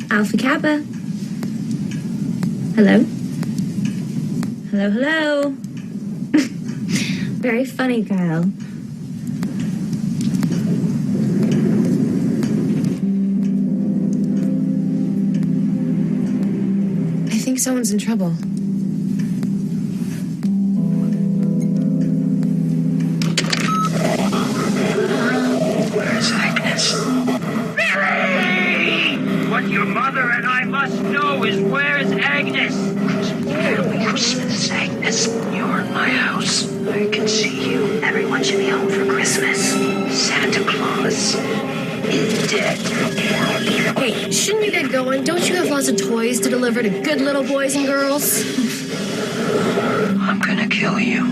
Alpha Kappa. Hello? Hello, hello. Very funny, Kyle. I think someone's in trouble. Where's Agnes? Billy! What your mother and I must know is where's Agnes? Christmas, Agnes. You're in my house. I can see you. Everyone should be home for Christmas. Santa Claus is dead. Hey, shouldn't you get going? Don't you have lots of toys to deliver to good little boys and girls? I'm gonna kill you.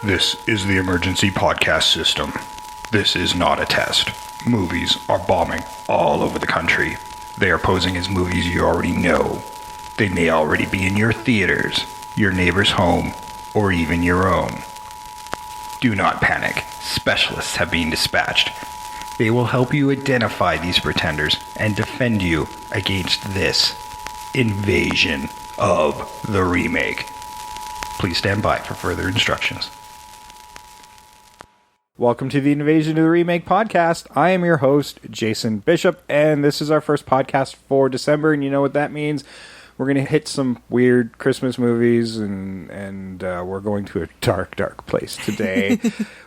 This is the emergency podcast system. This is not a test. Movies are bombing all over the country. They are posing as movies you already know. They may already be in your theaters, your neighbor's home, or even your own. Do not panic. Specialists have been dispatched. They will help you identify these pretenders and defend you against this invasion of the remake. Please stand by for further instructions. Welcome to the Invasion of the Remake podcast. I am your host, Jason Bishop, and this is our first podcast for December, and you know what that means. We're going to hit some weird Christmas movies, and we're going to a dark, dark place today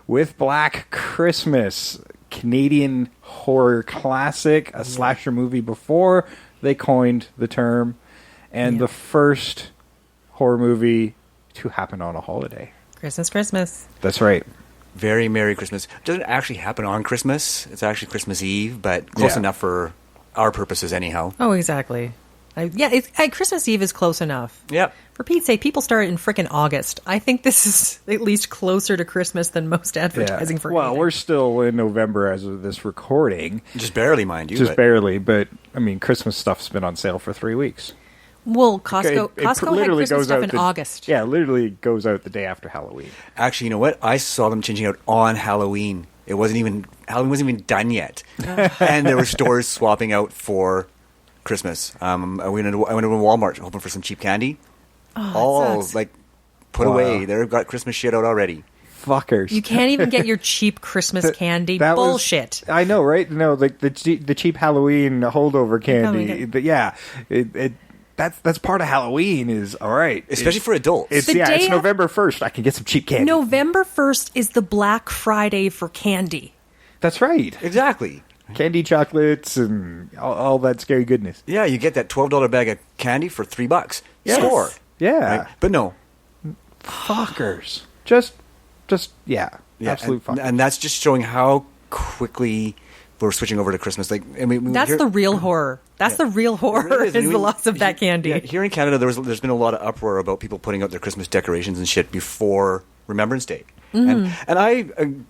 with Black Christmas, Canadian horror classic, a slasher movie before they coined the term, and the first horror movie to happen on a holiday. Christmas. That's right. Very Merry Christmas. It doesn't actually happen on Christmas. It's actually Christmas Eve, but close enough for our purposes anyhow. Oh, exactly. Christmas Eve is close enough. Yep. For Pete's sake, people start in frickin' August. I think this is at least closer to Christmas than most advertising for anything. Well, we're still in November as of this recording. Just barely, mind you. Just barely, but, I mean, Christmas stuff's been on sale for 3 weeks. Well, Costco had literally Christmas stuff in out August. Yeah, literally goes out the day after Halloween. Actually, you know what? I saw them changing out on Halloween. Halloween wasn't even done yet. And there were stores swapping out for Christmas. I went into Walmart hoping for some cheap candy. Oh, put away. They've got Christmas shit out already. Fuckers. You can't even get your cheap Christmas candy. Bullshit. I know, right? No, like the cheap Halloween holdover candy. But yeah, that's part of Halloween is all right. Especially for adults. It's November 1st. I can get some cheap candy. November 1st is the Black Friday for candy. That's right. Exactly. Candy chocolates and all that scary goodness. Yeah, you get that $12 bag of candy for $3. Yes. Score. Yeah. Right? But no. Fuckers. Just absolute fuckers. And that's just showing how quickly we're switching over to Christmas. That's the real horror. That's the real horror, really is the loss of that candy. Yeah, here in Canada, there's been a lot of uproar about people putting out their Christmas decorations and shit before Remembrance Day. Mm-hmm. And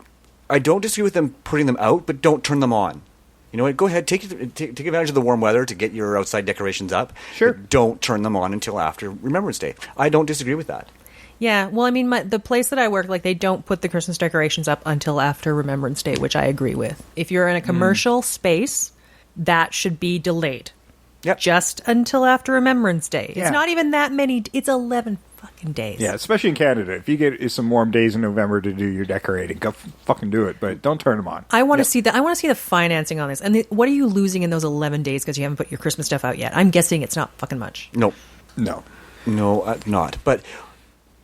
I don't disagree with them putting them out, but don't turn them on. You know what? Go ahead, take advantage of the warm weather to get your outside decorations up. Sure. But don't turn them on until after Remembrance Day. I don't disagree with that. Yeah, well, I mean, the place that I work, they don't put the Christmas decorations up until after Remembrance Day, which I agree with. If you're in a commercial space, that should be delayed. Yep. Just until after Remembrance Day. Yeah. It's not even that many. It's 11 fucking days. Yeah, especially in Canada. If you get some warm days in November to do your decorating, go fucking do it, but don't turn them on. I want to see I want to see the financing on this. And what are you losing in those 11 days because you haven't put your Christmas stuff out yet? I'm guessing it's not fucking much. No. No, not. But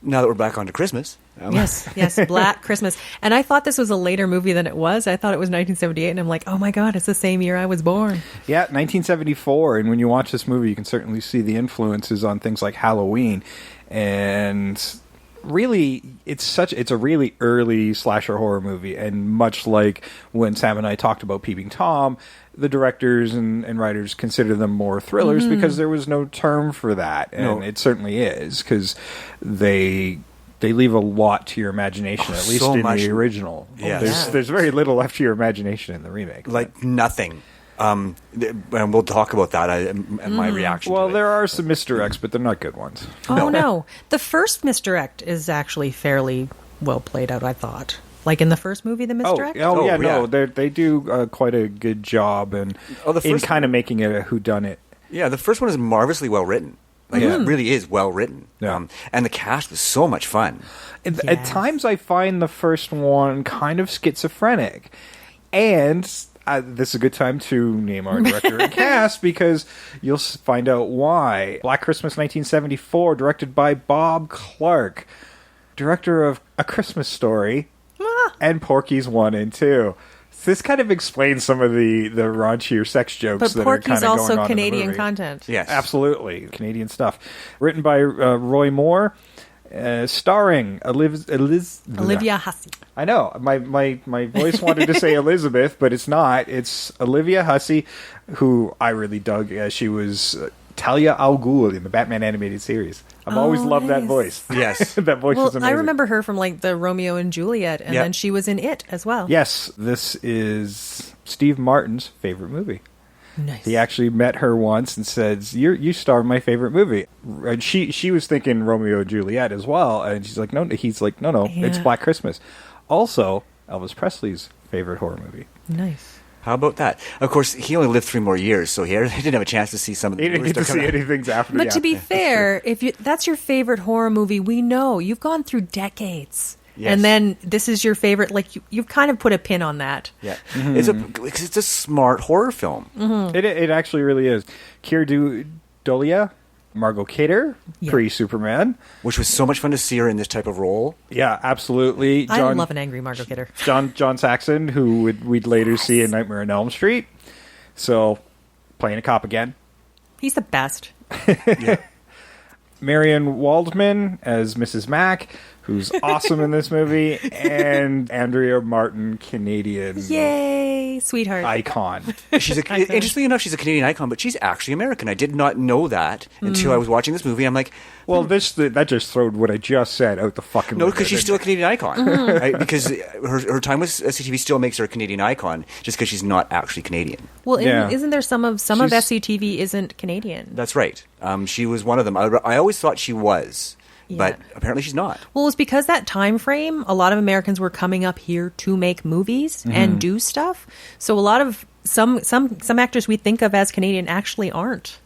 now that we're back onto Christmas. Yes, Black Christmas. And I thought this was a later movie than it was. I thought it was 1978, and I'm like, oh my God, it's the same year I was born. Yeah, 1974, and when you watch this movie, you can certainly see the influences on things like Halloween, and really, it's a really early slasher horror movie, and much like when Sam and I talked about Peeping Tom, the directors and writers consider them more thrillers because there was no term for that, and it certainly is, because they they leave a lot to your imagination, at least so in much. the original. Yes. There's very little left to your imagination in the remake. Like nothing. And we'll talk about that and my reaction Well, to it. there are some misdirects, but they're not good ones. Oh, no. The first misdirect is actually fairly well played out, I thought. Like in the first movie, the misdirect? No, they do quite a good job in kind of making it a whodunit. Yeah, the first one is marvelously well written. Like, it really is well written. Yeah. And the cast was so much fun. At times, I find the first one kind of schizophrenic. And this is a good time to name our director and cast, because you'll find out why. Black Christmas 1974, directed by Bob Clark, director of A Christmas Story and Porky's 1 and 2. This kind of explains some of the raunchier sex jokes But that Porky's are kind of going also on Canadian in the movie. content. Yes. Absolutely. Canadian stuff. Written by Roy Moore, starring Olivia Hussey. I know. My voice wanted to say Elizabeth, but it's not. It's Olivia Hussey, who I really dug as she was Talia al Ghul in the Batman animated series. I've always loved that voice. Yes. That voice is amazing. I remember her from like the Romeo and Juliet, and then she was in It as well. Yes, this is Steve Martin's favorite movie. Nice. He actually met her once and said, "You star in my favorite movie." And she was thinking Romeo and Juliet as well, and she's like, "No." He's like, "No, it's Black Christmas." Also, Elvis Presley's favorite horror movie. Nice. How about that? Of course, he only lived 3 more years, so he didn't have a chance to see some of the He didn't movies get to that see come out. anything after. But to be fair, if that's your favorite horror movie, we know you've gone through decades. Yes. And then this is your favorite, like you've kind of put a pin on that. Yeah, it's a smart horror film. It actually really is. Keir Dullea, Margot Kidder, pre-Superman. Which was so much fun to see her in this type of role. Yeah, absolutely. I love an angry Margot Kidder. John Saxon, who we'd later see in Nightmare on Elm Street. So, playing a cop again. He's the best. Marian Waldman as Mrs. Mack, who's awesome in this movie, and Andrea Martin, Canadian Yay, sweetheart. icon. Interestingly enough, she's a Canadian icon, but she's actually American. I did not know that until I was watching this movie. I'm like, Well, that just throwed what I just said out the fucking no, window, because she's still a Canadian icon. Right? Because her time with SCTV still makes her a Canadian icon, just because she's not actually Canadian. Well, Yeah. isn't there some of She's- SCTV isn't Canadian? That's right. She was one of them. I always thought she was, but apparently she's not. Well, it was because that time frame, a lot of Americans were coming up here to make movies and do stuff. So a lot of some actors we think of as Canadian actually aren't.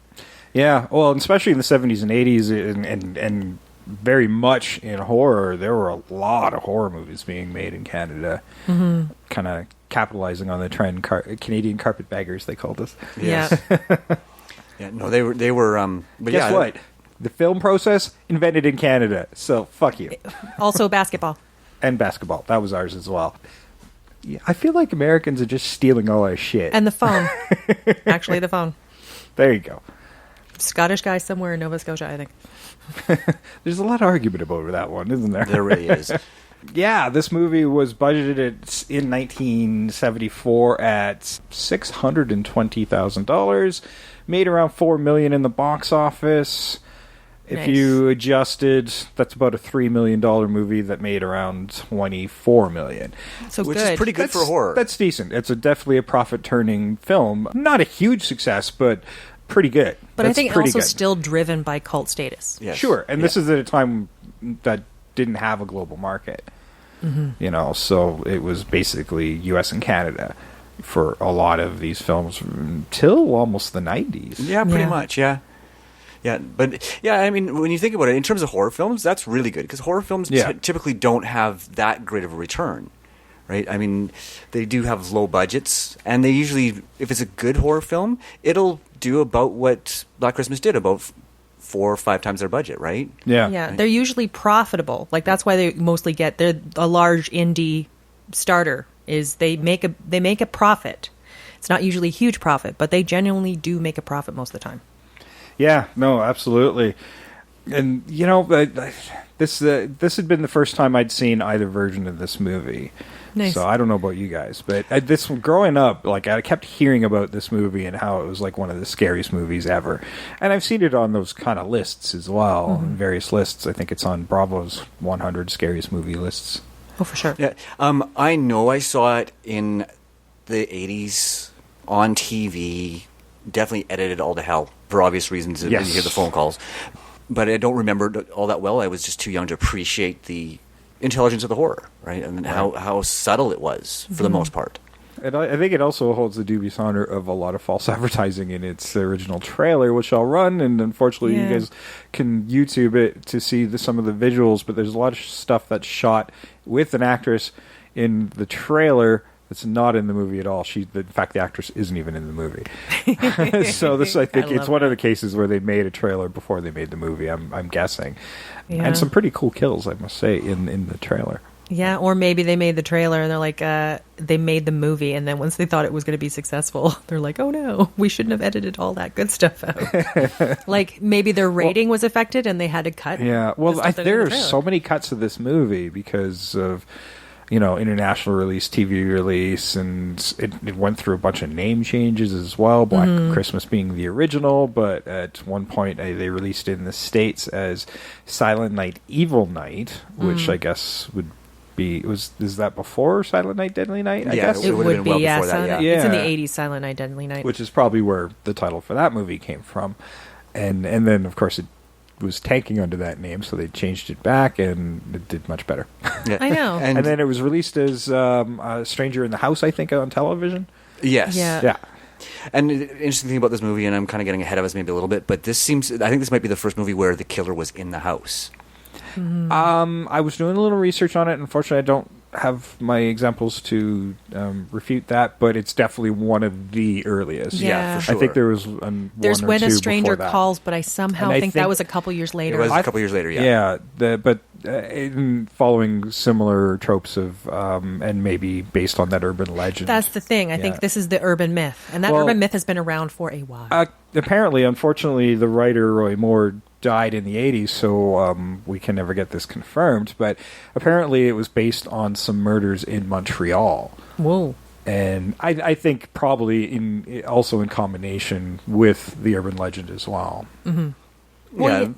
Yeah, well, especially in the 70s and 80s, and very much in horror, there were a lot of horror movies being made in Canada, kind of capitalizing on the trend. Canadian carpetbaggers, they called us. Yes. Yeah, no, they were. But Guess what? The film process invented in Canada, so fuck you. Also basketball. And basketball, that was ours as well. Yeah, I feel like Americans are just stealing all our shit. And the phone. Actually, the phone. There you go. Scottish guy somewhere in Nova Scotia, I think. There's a lot of argument over that one, isn't there? There really is. Yeah, this movie was budgeted in 1974 at $620,000, made around $4 million in the box office. If you adjusted, that's about a $3 million movie that made around $24 million. So Which good. is pretty good for horror. That's decent. It's definitely a profit-turning film. Not a huge success, but pretty good. But I That's think pretty also good. still driven by cult status. Yes. Sure, and this is at a time that didn't have a global market. You know, so it was basically U.S. and Canada for a lot of these films until almost the 90s. Yeah, pretty Yeah. much. Yeah. Yeah, but yeah, I mean, when you think about it, in terms of horror films, that's really good because horror films typically don't have that great of a return, right? I mean, they do have low budgets, and they usually, if it's a good horror film, it'll do about what Black Christmas did, about 4 or 5 times their budget, right? Yeah, they're usually profitable. Like that's why they mostly get they're a large indie starter. Is they make a profit. It's not usually a huge profit, but they genuinely do make a profit most of the time. Yeah, no, absolutely. And, you know, this had been the first time I'd seen either version of this movie. Nice. So I don't know about you guys, but this growing up, like I kept hearing about this movie and how it was like one of the scariest movies ever. And I've seen it on those kind of lists as well, various lists. I think it's on Bravo's 100 scariest movie lists. Oh, for sure. Yeah, I know I saw it in the 80s on TV, definitely edited all to hell for obvious reasons. Yes. You hear the phone calls. But I don't remember it all that well. I was just too young to appreciate the intelligence of the horror, right? And how subtle it was for the most part. And I think it also holds the dubious honor of a lot of false advertising in its original trailer, which I'll run, and unfortunately you guys can YouTube it to see some of the visuals, but there's a lot of stuff that's shot with an actress in the trailer that's not in the movie at all. In fact, the actress isn't even in the movie. So this, I think, it's one of the cases where they made a trailer before they made the movie, I'm guessing. Yeah. And some pretty cool kills, I must say, in the trailer. Yeah, or maybe they made the trailer and they're like, they made the movie, and then once they thought it was going to be successful, they're like, oh no, we shouldn't have edited all that good stuff out. Like maybe their rating was affected and they had to cut. Yeah, well, the stuff that there in are the trailer. so many cuts of this movie because of, international release, TV release, and it went through a bunch of name changes as well. Black Christmas being the original, but at one point they released it in the States as Silent Night, Evil Night, which I guess would be is that before Silent Night, Deadly Night? I guess It would have would been be, well yeah, before that, Silent- yeah. It's in the 80s, Silent Night, Deadly Night. which is probably where the title for that movie came from, and then of course it was tanking under that name, so they changed it back, and it did much better. Yeah. I know. And then it was released as a Stranger in the House, I think, on television. Yes. Yeah. Yeah. And the interesting thing about this movie, and I'm kind of getting ahead of us maybe a little bit, but I think this might be the first movie where the killer was in the house. I was doing a little research on it. Unfortunately, I don't have my examples to refute that, but it's definitely one of the earliest. Yeah. For sure. I think there was There's one or When a two Stranger before that. Calls, but I somehow And I think that think- was a couple years It later. was a couple years later, yeah. But in following similar tropes of, and maybe based on that urban legend. That's the thing. I Yeah. think this is the urban myth, and that Well, urban myth has been around for a while. Apparently, unfortunately, the writer Roy Moore died in the 80s, so we can never get this confirmed. But apparently it was based on some murders in Montreal. Whoa. And I think probably also in combination with the urban legend as well. Yeah,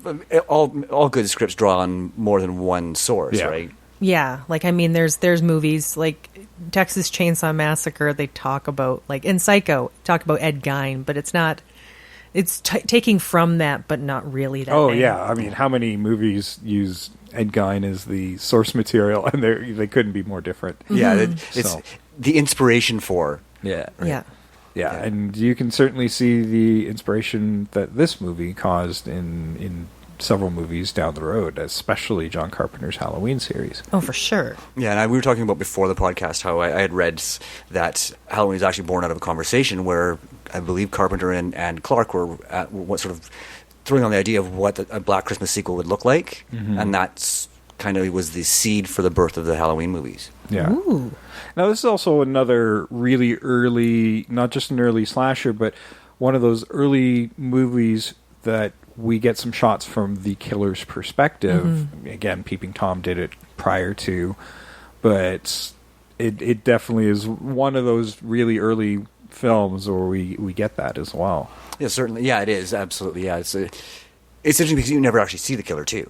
all good scripts draw on more than one source, Yeah. right? Yeah, like I mean, there's movies like Texas Chainsaw Massacre. They talk about like in Psycho, talk about Ed Gein, but it's not. It's taking from that, but not really that. Oh name. yeah, I mean, how many movies use Ed Gein as the source material, and they couldn't be more different. Yeah, it's So- the inspiration for. Yeah, Yeah. yeah, and you can certainly see the inspiration that this movie caused in several movies down the road, especially John Carpenter's Halloween series. Oh, for sure. Yeah, and we were talking about before the podcast how I had read that Halloween is actually born out of a conversation where I believe Carpenter and Clark were what sort of throwing on the idea of what a Black Christmas sequel would look like, and that's kind of was the seed for the birth of the Halloween movies. Yeah. Ooh. Now, this is also another really early, not just an early slasher, but one of those early movies that we get some shots from the killer's perspective. Again, Peeping Tom did it prior to, but it definitely is one of those really early films where we get that as well. Yeah, certainly. Yeah, it is absolutely. Yeah, it's interesting because you never actually see the killer too.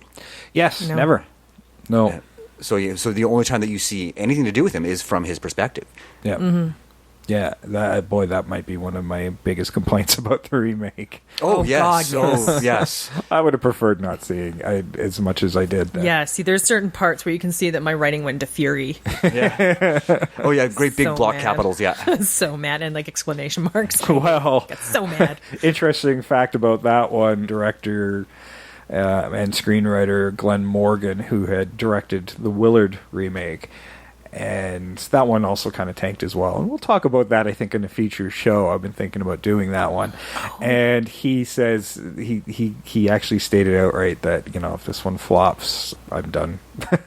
Yes, No. never. No. Yeah. So the only time that you see anything to do with him is from his perspective. Yeah. Yeah, that might be one of my biggest complaints about the remake. Oh, God, yes. yes. Oh, yes. I would have preferred not seeing as much as I did. Yeah, see, there's certain parts where you can see that my writing went into fury. Yeah. Oh, yeah. Great big So block mad. capitals. Yeah. So mad, and like exclamation marks. Well, Got so mad. interesting fact about that one, director and screenwriter Glen Morgan, who had directed the Willard remake. And that one also kind of tanked as well. And we'll talk about that, I think, in a feature show. I've been thinking about doing that one. And he says, he actually stated outright that, if this one flops, I'm done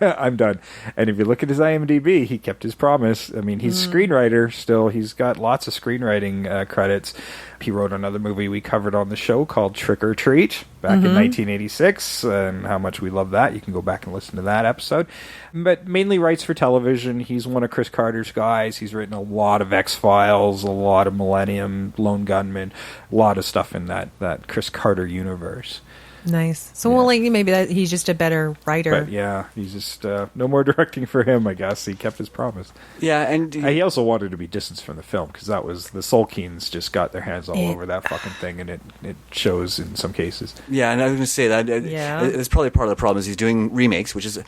I'm done. And if you look at his IMDb, he kept his promise. I mean, he's a screenwriter still. He's got lots of screenwriting credits. He wrote another movie we covered on the show called Trick or Treat back in 1986, and how much we love that. You can go back and listen to that episode. But mainly writes for television. He's one of Chris Carter's guys. He's written a lot of X-Files, a lot of Millennium, Lone Gunman, a lot of stuff in that Chris Carter universe. Nice. So, well, like, maybe he's just a better writer. But yeah, he's just no more directing for him, I guess. He kept his promise. Yeah, and he also wanted to be distanced from the film, because that was the Sulkins just got their hands all over that fucking thing, and it shows in some cases. Yeah, and I was going to say that it's probably part of the problem is he's doing remakes, which is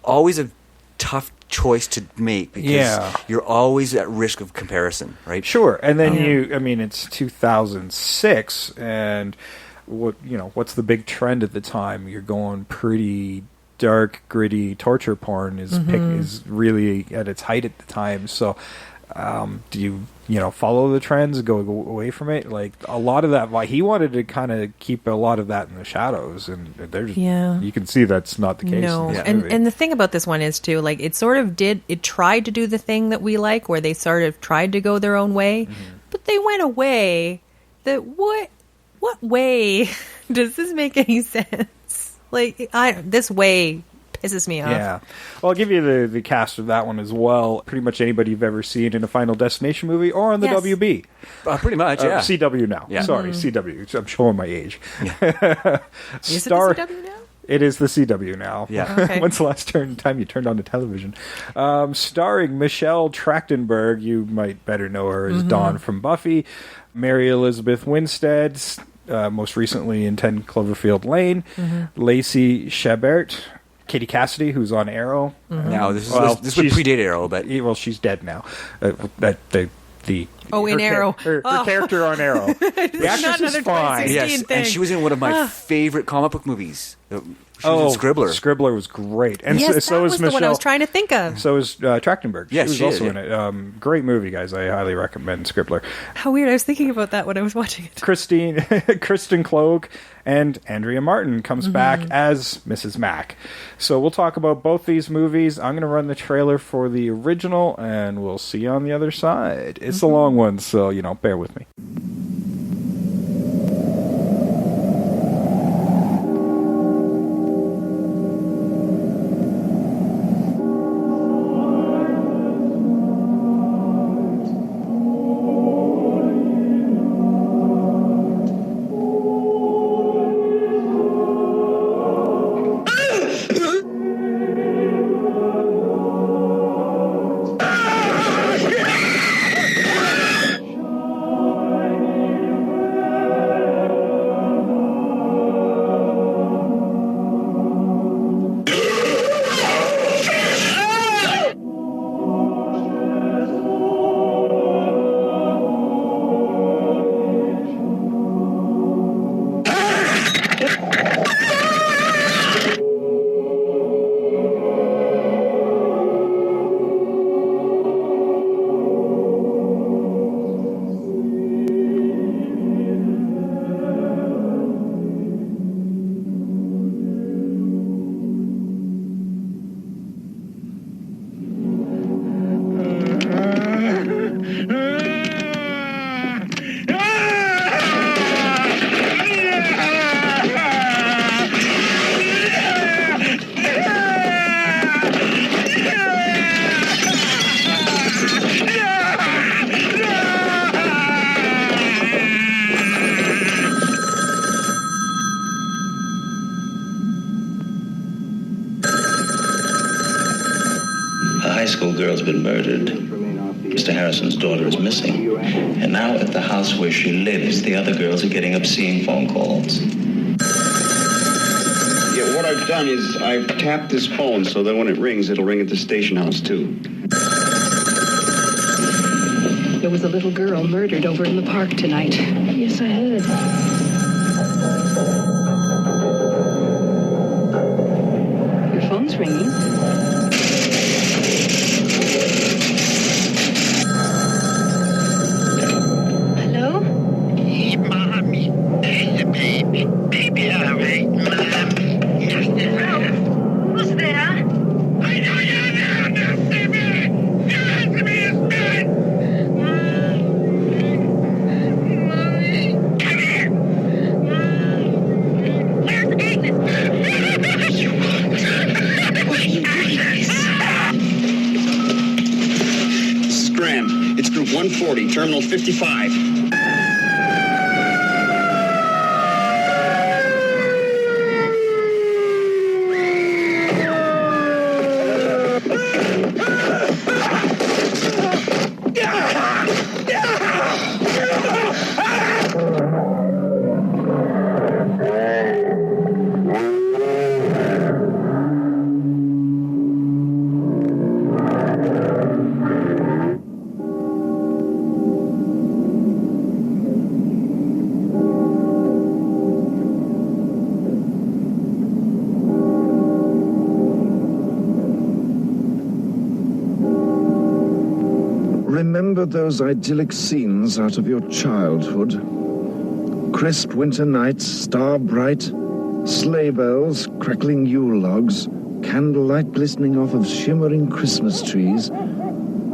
always a tough choice to make, because you're always at risk of comparison, right? Sure, and then it's 2006, and what's the big trend at the time? You're going pretty dark, gritty torture porn is really at its height at the time. So, do you follow the trends, go away from it? Like a lot of that, he wanted to kind of keep a lot of that in the shadows, and there's you can see that's not the case. No, and the thing about this one is too, like it tried to do the thing that we like, where they sort of tried to go their own way, but they went away. What way does this make any sense? Like, this way pisses me off. Yeah. Well, I'll give you the cast of that one as well. Pretty much anybody you've ever seen in a Final Destination movie or on the WB. Pretty much, yeah. CW now. Yeah. Sorry, CW. I'm showing my age. Yeah. Is it the CW now? It is the CW now. Yeah. Okay. When's the last time you turned on the television? Starring Michelle Trachtenberg. You might better know her as Dawn from Buffy. Mary Elizabeth Winstead, most recently in 10 Cloverfield Lane. Lacey Chabert. Katie Cassidy, who's on Arrow. Now, this would predate Arrow, but... Well, she's dead now. In Arrow. Her character on Arrow. The actress is fine. Yes, thing. and she was in one of my favorite comic book movies. She was in Scribbler. Scribbler was great. And yes, so that was Michelle, the one I was trying to think of. So is Trachtenberg. Yes, she was also in it. Great movie, guys. I highly recommend Scribbler. How weird. I was thinking about that when I was watching it. Kristen Cloke and Andrea Martin comes back as Mrs. Mack. So we'll talk about both these movies. I'm going to run the trailer for the original, and we'll see you on the other side. It's a long one, so, bear with me. Girl's been murdered. Mr. Harrison's daughter is missing. And now at the house where she lives, the other girls are getting obscene phone calls. Yeah, what I've done is I've tapped this phone so that when it rings, it'll ring at the station house, too. There was a little girl murdered over in the park tonight. Yes, I heard. Your phone's ringing. Baby, all right, Mom. Who's there? Remember those idyllic scenes out of your childhood? Crisp winter nights, star bright, sleigh bells, crackling Yule logs, candlelight glistening off of shimmering Christmas trees,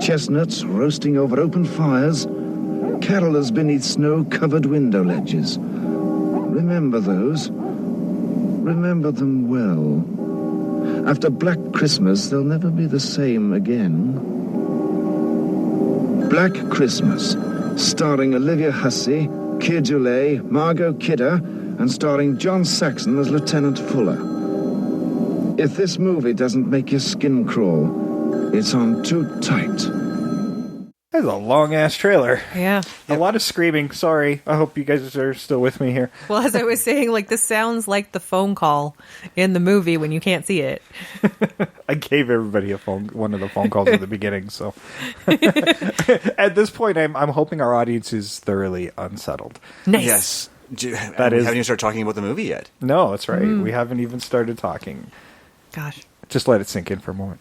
chestnuts roasting over open fires, carolers beneath snow-covered window ledges. Remember those. Remember them well. After Black Christmas, they'll never be the same again. Black Christmas, starring Olivia Hussey, Keir Dullea, Margot Kidder, and starring John Saxon as Lieutenant Fuller. If this movie doesn't make your skin crawl, it's on too tight. That's a long-ass trailer. Yeah. A lot of screaming. Sorry. I hope you guys are still with me here. Well, as I was saying, like, this sounds like the phone call in the movie when you can't see it. I gave everybody one of the phone calls at the beginning, so. At this point, I'm hoping our audience is thoroughly unsettled. Nice. Yes. We is. haven't even started talking about the movie yet. No, that's right. We haven't even started talking. Gosh. Just let it sink in for a moment.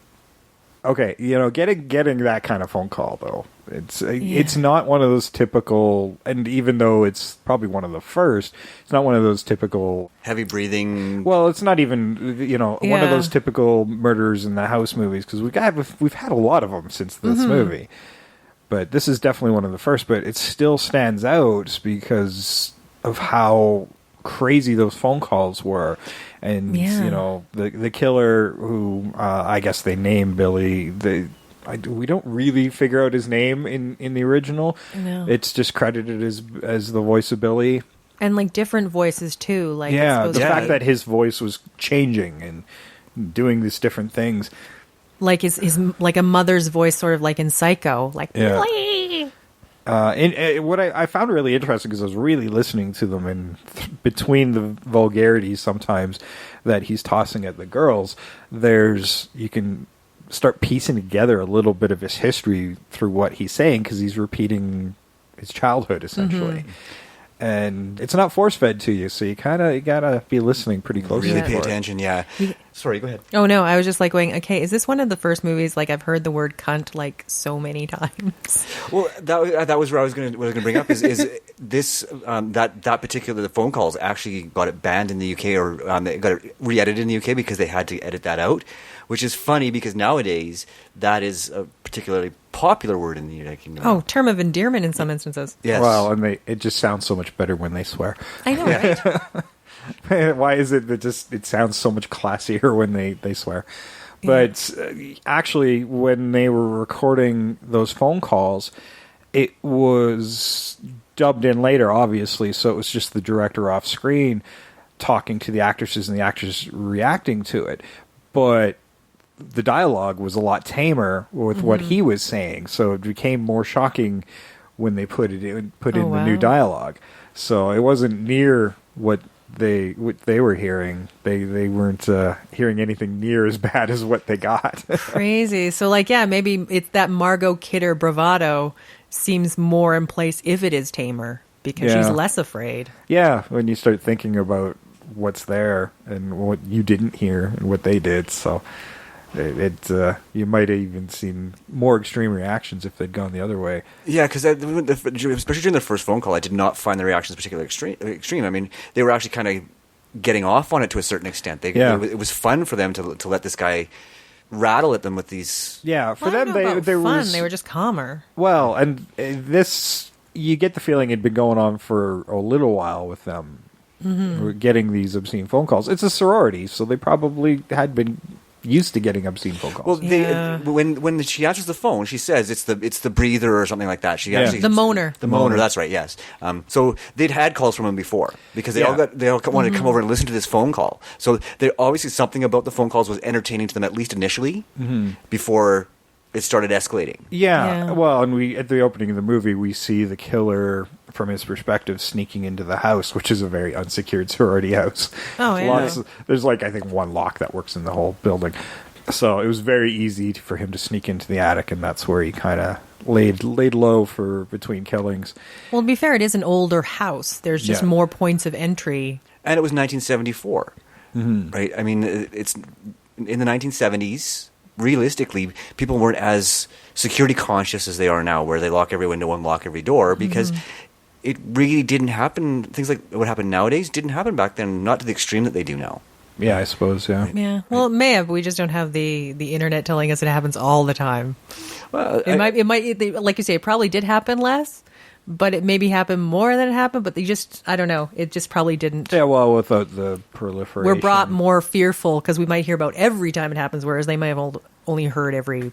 Okay, getting that kind of phone call, though, it's not one of those typical, and even though it's probably one of the first, it's not one of those typical... Heavy breathing. Well, it's not even, one of those typical murders in the house movies, because we've had a lot of them since this movie. But this is definitely one of the first, but it still stands out because of how crazy those phone calls were. And, the killer who, I guess they named Billy, we don't really figure out his name in the original. No. It's just credited as the voice of Billy. And, like, different voices, too. Like, the fact that his voice was changing and doing these different things. Like his like a mother's voice, sort of like in Psycho. Like, Billy! What I found really interesting, because I was really listening to them, and between the vulgarities sometimes that he's tossing at the girls, you can start piecing together a little bit of his history through what he's saying, because he's repeating his childhood, essentially. And it's not force-fed to you, so you gotta be listening pretty closely. Really pay attention, yeah. Sorry, go ahead. Oh, no, I was just like going, okay, is this one of the first movies, like, I've heard the word cunt, like, so many times? Well, that was what I was going to bring up, is this, that particular, the phone calls actually got it banned in the UK, or they got it re-edited in the UK because they had to edit that out, which is funny because nowadays that is a particularly popular word in the United Kingdom. Oh, term of endearment in some instances. Yes. Well, and it just sounds so much better when they swear. I know, right? Why is it that it sounds so much classier when they swear? But actually, when they were recording those phone calls, it was dubbed in later, obviously, so it was just the director off screen talking to the actresses and the actors reacting to it. But the dialogue was a lot tamer with what he was saying, so it became more shocking when they put in the new dialogue. So it wasn't near what they were hearing. They weren't hearing anything near as bad as what they got. Crazy. So, like, yeah, maybe it's that Margot Kidder bravado seems more in place if it is tamer, because she's less afraid. Yeah, when you start thinking about what's there and what you didn't hear and what they did, so you might have even seen more extreme reactions if they'd gone the other way. Yeah, because especially during their first phone call, I did not find the reactions particularly extreme. I mean, they were actually kind of getting off on it to a certain extent. It was fun for them to let this guy rattle at them with these. Yeah, for them they were just calmer. Well, and this, you get the feeling it'd been going on for a little while with them. Getting these obscene phone calls. It's a sorority, so they probably had been used to getting obscene phone calls. Well, when she answers the phone, she says it's the breather or something like that. She actually, the moaner. The moaner. That's right. Yes. So they'd had calls from him before because they all wanted to come over and listen to this phone call. So there obviously something about the phone calls was entertaining to them at least initially before it started escalating. Yeah. Well, and at the opening of the movie, we see the killer from his perspective sneaking into the house, which is a very unsecured sorority house. Oh, yeah. There's I think one lock that works in the whole building. So it was very easy for him to sneak into the attic, and that's where he kind of laid low for between killings. Well, to be fair, it is an older house. There's just more points of entry. And it was 1974, right? I mean, it's in the 1970s. Realistically, people weren't as security conscious as they are now, where they lock every window and lock every door, because it really didn't happen. Things like what happened nowadays didn't happen back then, not to the extreme that they do now. Yeah, I suppose, yeah. Yeah. Well, it may have. We just don't have the internet telling us it happens all the time. Well, it might, like you say, it probably did happen less, but it maybe happened more than it happened, but I don't know. It just probably didn't. Yeah, well, with the proliferation. We're brought more fearful because we might hear about every time it happens, whereas they might have only heard every,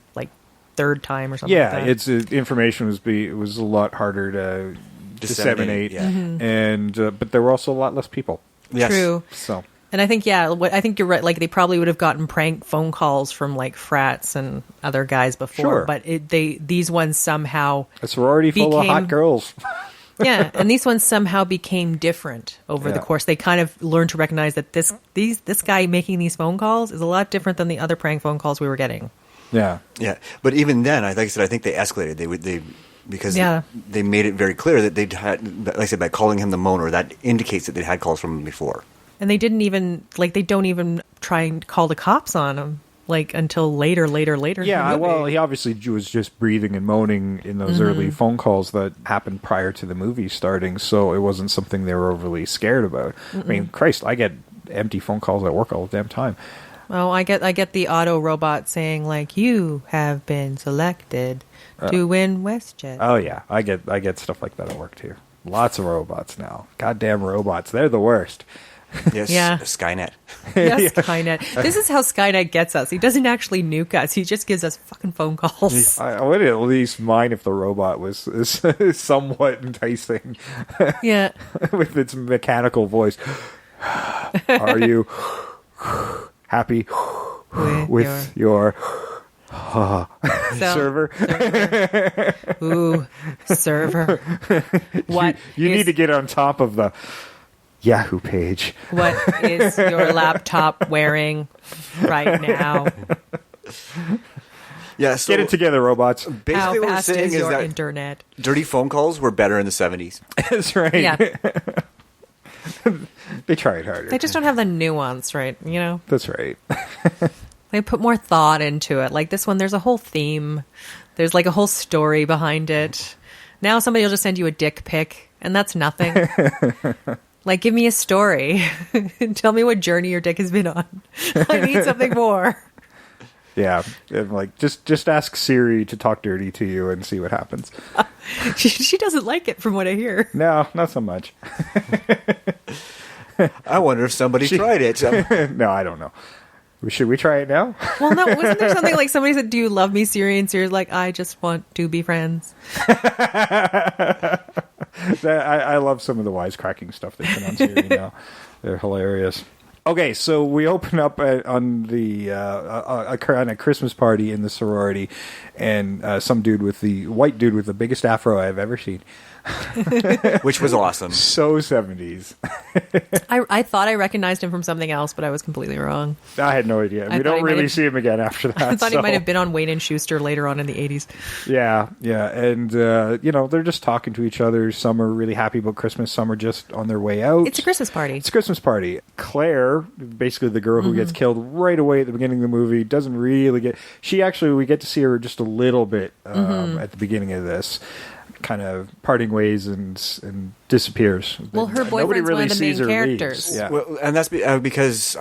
third time or something like that. Yeah, information was a lot harder to disseminate. Yeah. And but there were also a lot less people. Yes. True. So. And I think, I think you're right. Like, they probably would have gotten prank phone calls from, like, frats and other guys before. Sure. But these ones somehow... A sorority full of hot girls. Yeah, and these ones somehow became different over the course. They kind of learned to recognize that this guy making these phone calls is a lot different than the other prank phone calls we were getting. Yeah. Yeah. But even then, like I said, I think they escalated. Because they made it very clear that they'd had, like I said, by calling him the moaner, that indicates that they'd had calls from him before. And they didn't even, they don't even try and call the cops on him, until later. Yeah, well, he obviously was just breathing and moaning in those early phone calls that happened prior to the movie starting, so it wasn't something they were overly scared about. I mean, Christ, I get empty phone calls at work all the damn time. Oh, I get the auto robot saying, you have been selected to win WestJet. Oh, yeah, I get stuff like that at work, too. Lots of robots now. Goddamn robots, they're the worst. Yes, yeah. Skynet. Yes, Skynet. This is how Skynet gets us. He doesn't actually nuke us. He just gives us fucking phone calls. I would at least mind if the robot was somewhat enticing. Yeah. With its mechanical voice. Are you happy with your server? Ooh, server. What? You need to get on top of the Yahoo page. What is your laptop wearing right now? Yeah, so get it together, robots. Basically, how what we're fast saying is is your that internet? Dirty phone calls were better in the 70s. That's right. Yeah. They tried harder. They just don't have the nuance, right? You know? That's right. They put more thought into it. Like this one, there's a whole theme. There's a whole story behind it. Now somebody will just send you a dick pic, and that's nothing. Give me a story. Tell me what journey your dick has been on. I need something more. Yeah, and just ask Siri to talk dirty to you and see what happens. She doesn't like it, from what I hear. No, not so much. I wonder if somebody tried it. No, I don't know. Should we try it now? Well, no, wasn't there something like somebody said, "Do you love me, Siri?" And Siri's like, "I just want to be friends." I love some of the wisecracking stuff they put on Siri now. They're hilarious. Okay, so we open up on a Christmas party in the sorority, and some white dude with the biggest afro I've ever seen. Which was awesome. So 70s. I thought I recognized him from something else, but I was completely wrong. I had no idea. We don't really see him again after that. I thought he might have been on Wayne and Schuster later on in the 80s. Yeah. And, they're just talking to each other. Some are really happy about Christmas. Some are just on their way out. It's a Christmas party. Claire, basically the girl who gets killed right away at the beginning of the movie, doesn't really get... we get to see her just a little bit at the beginning of this. Kind of parting ways and disappears. Well, her boyfriend's one of the main characters. Yeah. Well, and that's because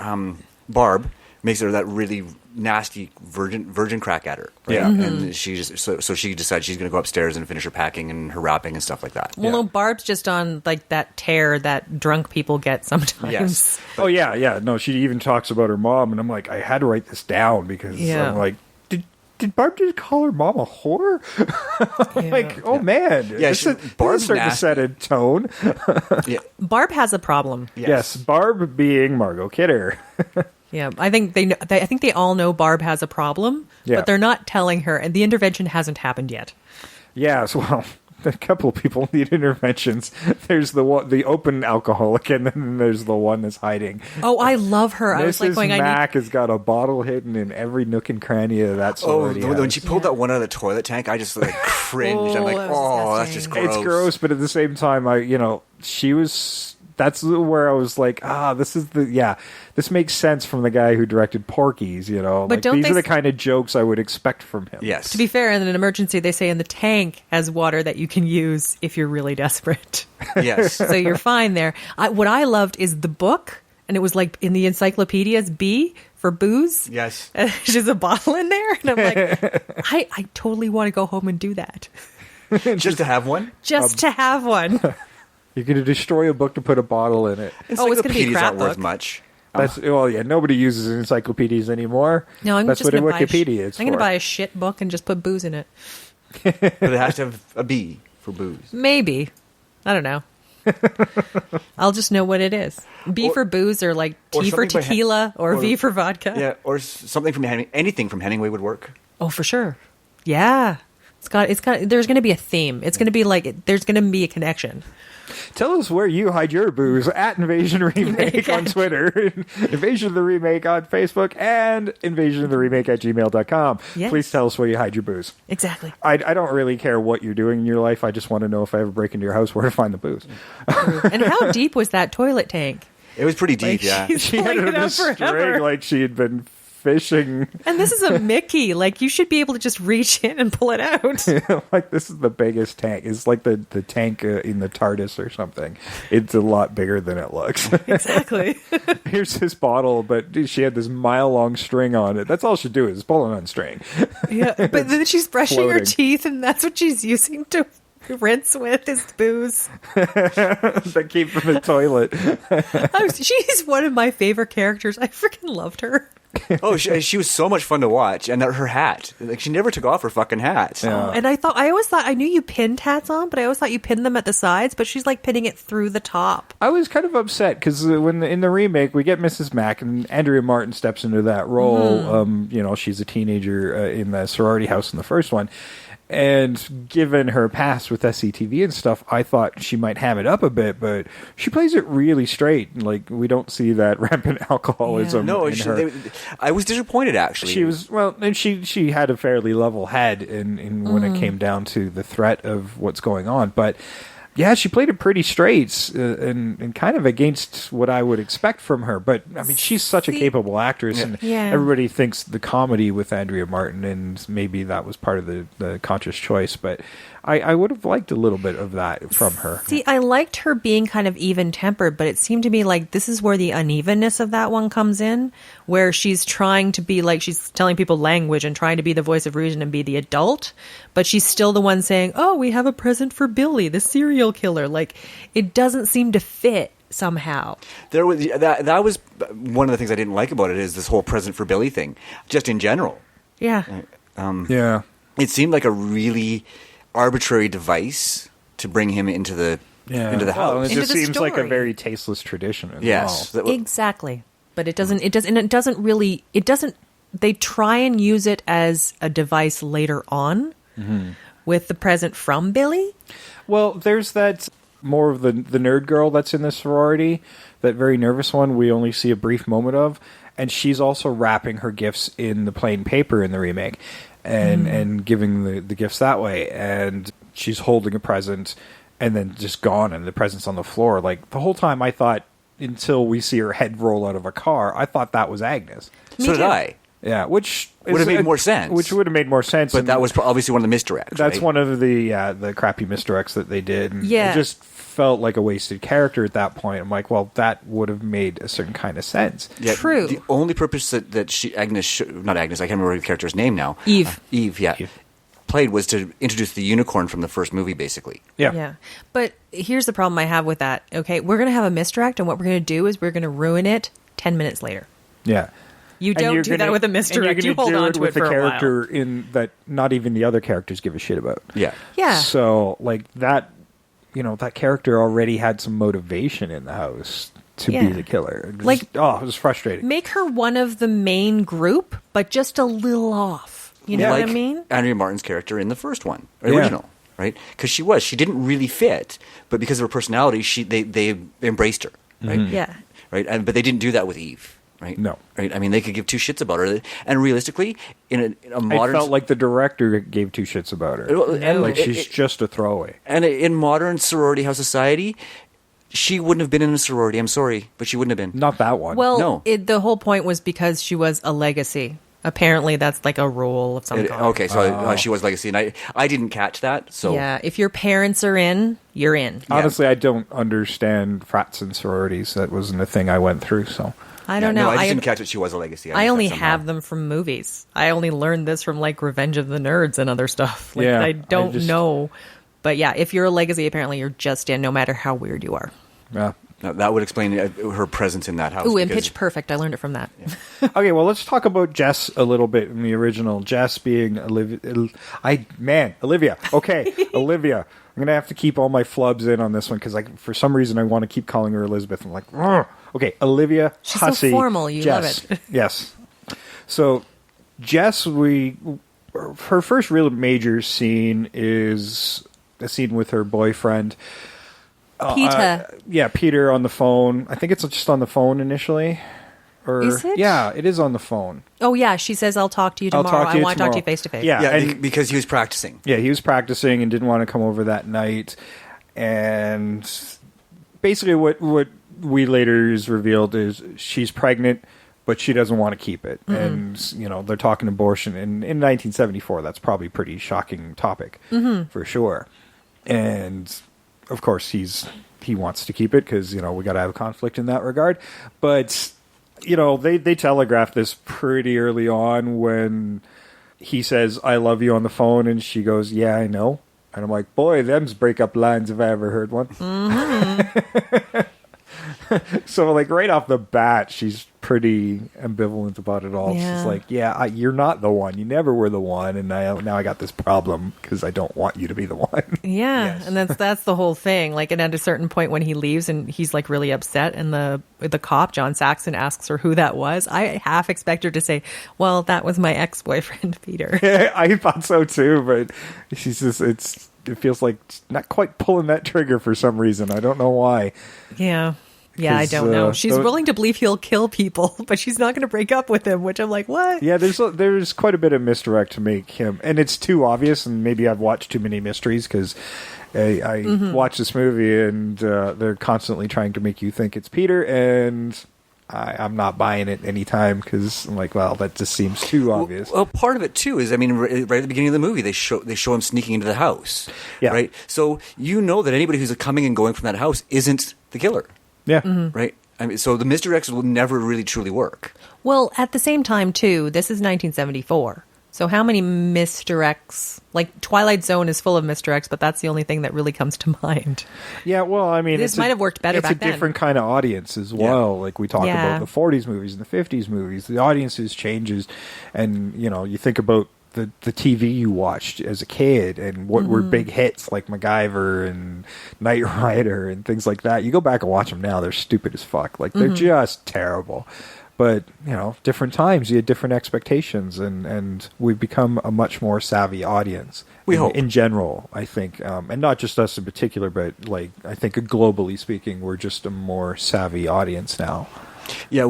Barb makes her that really nasty virgin crack at her. Right? Yeah. And she just so she decides she's going to go upstairs and finish her packing and her wrapping and stuff like that. Well, no, Barb's just on like that tear that drunk people get sometimes. Yes. Oh yeah. No, she even talks about her mom, and I'm like, I had to write this down because I'm like, did Barb just call her mom a whore? Like, oh man, Yeah, Barb's starting to set a tone. Yeah. Barb has a problem. Yes, Barb being Margot Kidder. Yeah, I think I think they all know Barb has a problem, Yeah. but they're not telling her, and the intervention hasn't happened yet. Yes, well, a couple of people need interventions. There's the open alcoholic, and then there's the one that's hiding. Oh, I love her. I was like Mrs. going, Mac has got a bottle hidden in every nook and cranny of that sorority when house. she pulled that one out of the toilet tank, I just like cringed. I'm like, that was that's just gross. It's gross, but at the same time, she was. That's where I was like, this makes sense from the guy who directed Porky's, But like, don't these they are the kind of jokes I would expect from him. Yes. To be fair, in an emergency, they say in the tank has water that you can use if you're really desperate. Yes. So you're fine there. What I loved is the book, and it was like in the encyclopedias, B for booze. Yes. There's a bottle in there, and I'm like, I totally want to go home and do that. Just to have one? Just to have one. You're going to destroy a book to put a bottle in it. Oh, it's going to be a Encyclopedias crap aren't worth book. much. Nobody uses encyclopedias anymore. No, I'm That's just what going to buy Wikipedia is I'm going to for. buy a shit book and just put booze in it. But it has to have a B for booze. Maybe. I don't know. I'll just know what it is. B for booze, or like T for something by tequila, or V for vodka. Yeah, or something from anything from Hemingway would work. Oh, for sure. Yeah. It's got there's going to be a theme. It's going to be like there's going to be a connection. Tell us where you hide your booze at Invasion Remake on Twitter, Invasion of the Remake on Facebook, and invasionofthemake@gmail.com. Yes. Please tell us where you hide your booze. Exactly. I don't really care what you're doing in your life. I just want to know if I ever break into your house where to find the booze. And how deep was that toilet tank? It was pretty deep, yeah. She had it on a string like she had been fishing. And this is a Mickey. Like, you should be able to just reach in and pull it out. Like, this is the biggest tank. It's like the tank in the TARDIS or something. It's a lot bigger than it looks. Exactly. Here's this bottle, but dude, she had this mile-long string on it. That's all she do is pull it on string. Yeah, but then she's brushing her Floating. teeth, and that's what she's using to rinse with is booze. That came from the toilet. She's one of my favorite characters. I freaking loved her. Oh, she was so much fun to watch, and her hat. Like, she never took off her fucking hat. Yeah. And I always thought, I knew you pinned hats on, but I always thought you pinned them at the sides, but she's like pinning it through the top. I was kind of upset because in the remake we get Mrs. Mac and Andrea Martin steps into that role. She's a teenager in the sorority house in the first one. And given her past with SCTV and stuff, I thought she might have it up a bit, but she plays it really straight. Like, we don't see that rampant alcoholism. No, in her. I was disappointed, actually. She was, and she had a fairly level head in when it came down to the threat of what's going on. But yeah, she played it pretty straight and kind of against what I would expect from her. But I mean, she's such a capable actress, and everybody thinks the comedy with Andrea Martin, and maybe that was part of the conscious choice. But I would have liked a little bit of that from her. See, I liked her being kind of even-tempered, but it seemed to me like this is where the unevenness of that one comes in, where she's trying to be like, she's telling people language and trying to be the voice of reason and be the adult, but she's still the one saying, oh, we have a present for Billy, the serial killer. Like, it doesn't seem to fit somehow. There was that was one of the things I didn't like about it, is this whole present for Billy thing, just in general. Yeah. Yeah. It seemed like a really arbitrary device to bring him into the house. It just seems like a very tasteless tradition as well. Exactly. But it doesn't really, they try and use it as a device later on with the present from Billy. Well, there's that more of the nerd girl that's in the sorority, that very nervous one we only see a brief moment of, and she's also wrapping her gifts in the plain paper in the remake and giving the gifts that way, and she's holding a present and then just gone, and the present's on the floor. Like, the whole time I thought, until we see her head roll out of a car, I thought that was Agnes. So did I. Yeah, which would have made more sense. Which would have made more sense. But that was obviously one of the misdirects. That's right? one of the crappy misdirects that they did. And Yeah. It just felt like a wasted character at that point. I'm like, well, that would have made a certain kind of sense. Yeah, True. The only purpose that not Agnes, I can't remember the character's name now. Eve. Eve, played was to introduce the unicorn from the first movie, basically. Yeah. But here's the problem I have with that. Okay, we're going to have a misdirect, and what we're going to do is we're going to ruin it 10 minutes later. Yeah. You don't do that with a misdirect. You hold on to it for a character while. in that not even the other characters give a shit about. Yeah. Yeah. So, like, that, that character already had some motivation in the house to be the killer. It was frustrating. Make her one of the main group, but just a little off. You know what I mean? Andrea Martin's character in the first one, original, right? Because she didn't really fit, but because of her personality, they embraced her, right? Mm-hmm. Yeah. Right, but they didn't do that with Eve. Right? No. Right? I mean, they could give two shits about her. And realistically, in a modern... It felt like the director gave two shits about her. She's just a throwaway. And in modern sorority house society, she wouldn't have been in a sorority. I'm sorry, but she wouldn't have been. Not that one. Well, no. The whole point was because she was a legacy. Apparently, that's like a rule of some kind. Okay, so she was legacy, and I didn't catch that. So yeah, if your parents are in, you're in. Honestly, I don't understand frats and sororities. That wasn't a thing I went through, so... I don't know. No, I just didn't catch that she was a legacy. I only have them from movies. I only learned this from like Revenge of the Nerds and other stuff. Like, I don't know. But yeah, if you're a legacy, apparently you're just in, no matter how weird you are. Yeah. Now, that would explain her presse in that house. Ooh, and Pitch Perfect. I learned it from that. Yeah. Okay, well, let's talk about Jess a little bit in the original. Jess being Olivia. Okay, Olivia. I'm going to have to keep all my flubs in on this one because for some reason I want to keep calling her Elizabeth. I'm like, ugh. Okay, Olivia Hussey. So formal, you Jess. love it. Yes. So, Jess, her first real major scene is a scene with her boyfriend. Peter. Peter on the phone. I think it's just on the phone initially. Is it? Yeah, it is on the phone. Oh, yeah. She says, I'll talk to you tomorrow. I want to talk to you face to face. Yeah, because he was practicing. Yeah, he was practicing and didn't want to come over that night. And basically what we later is revealed is she's pregnant, but she doesn't want to keep it. Mm-hmm. And, they're talking abortion. And in 1974, that's probably a pretty shocking topic for sure. And, of course, he wants to keep it because, we got to have a conflict in that regard. But... they telegraphed this pretty early on when he says, I love you on the phone, and she goes, yeah, I know. And I'm like, boy, them's breakup lines if I ever heard one. Mm-hmm. So, right off the bat, she's pretty ambivalent about it all. Yeah. She's like, you're not the one. You never were the one, and now I got this problem because I don't want you to be the one. Yeah, Yes. and that's the whole thing. And at a certain point when he leaves and he's really upset, and the cop, John Saxon, asks her who that was, I half expect her to say, well, that was my ex-boyfriend, Peter. I thought so too, but she's just, it feels like not quite pulling that trigger for some reason. I don't know why. Yeah. Yeah, I don't know. She's willing to believe he'll kill people, but she's not going to break up with him, which I'm like, what? Yeah, there's quite a bit of misdirect to make him. And it's too obvious, and maybe I've watched too many mysteries because I watch this movie and they're constantly trying to make you think it's Peter, and I'm not buying it anytime because I'm like, well, that just seems too obvious. Well, part of it too is, right at the beginning of the movie, they show him sneaking into the house, right? So that anybody who's coming and going from that house isn't the killer. Yeah. Mm-hmm. Right? So the misdirects will never really truly work. Well, at the same time, too, this is 1974. So how many misdirects? Twilight Zone is full of misdirects, but that's the only thing that really comes to mind. Yeah, well, this might have worked better back then. It's a different kind of audience as well. Like we talk about the 40s movies and the 50s movies. The audiences changes. And, you think about the TV you watched as a kid and what were big hits like MacGyver and Knight Rider and things like that. You go back and watch them now, they're stupid as fuck. They're just terrible. But, different times, you had different expectations and we've become a much more savvy audience. We hope. In general, I think. And not just us in particular, but I think globally speaking, we're just a more savvy audience now. Yeah,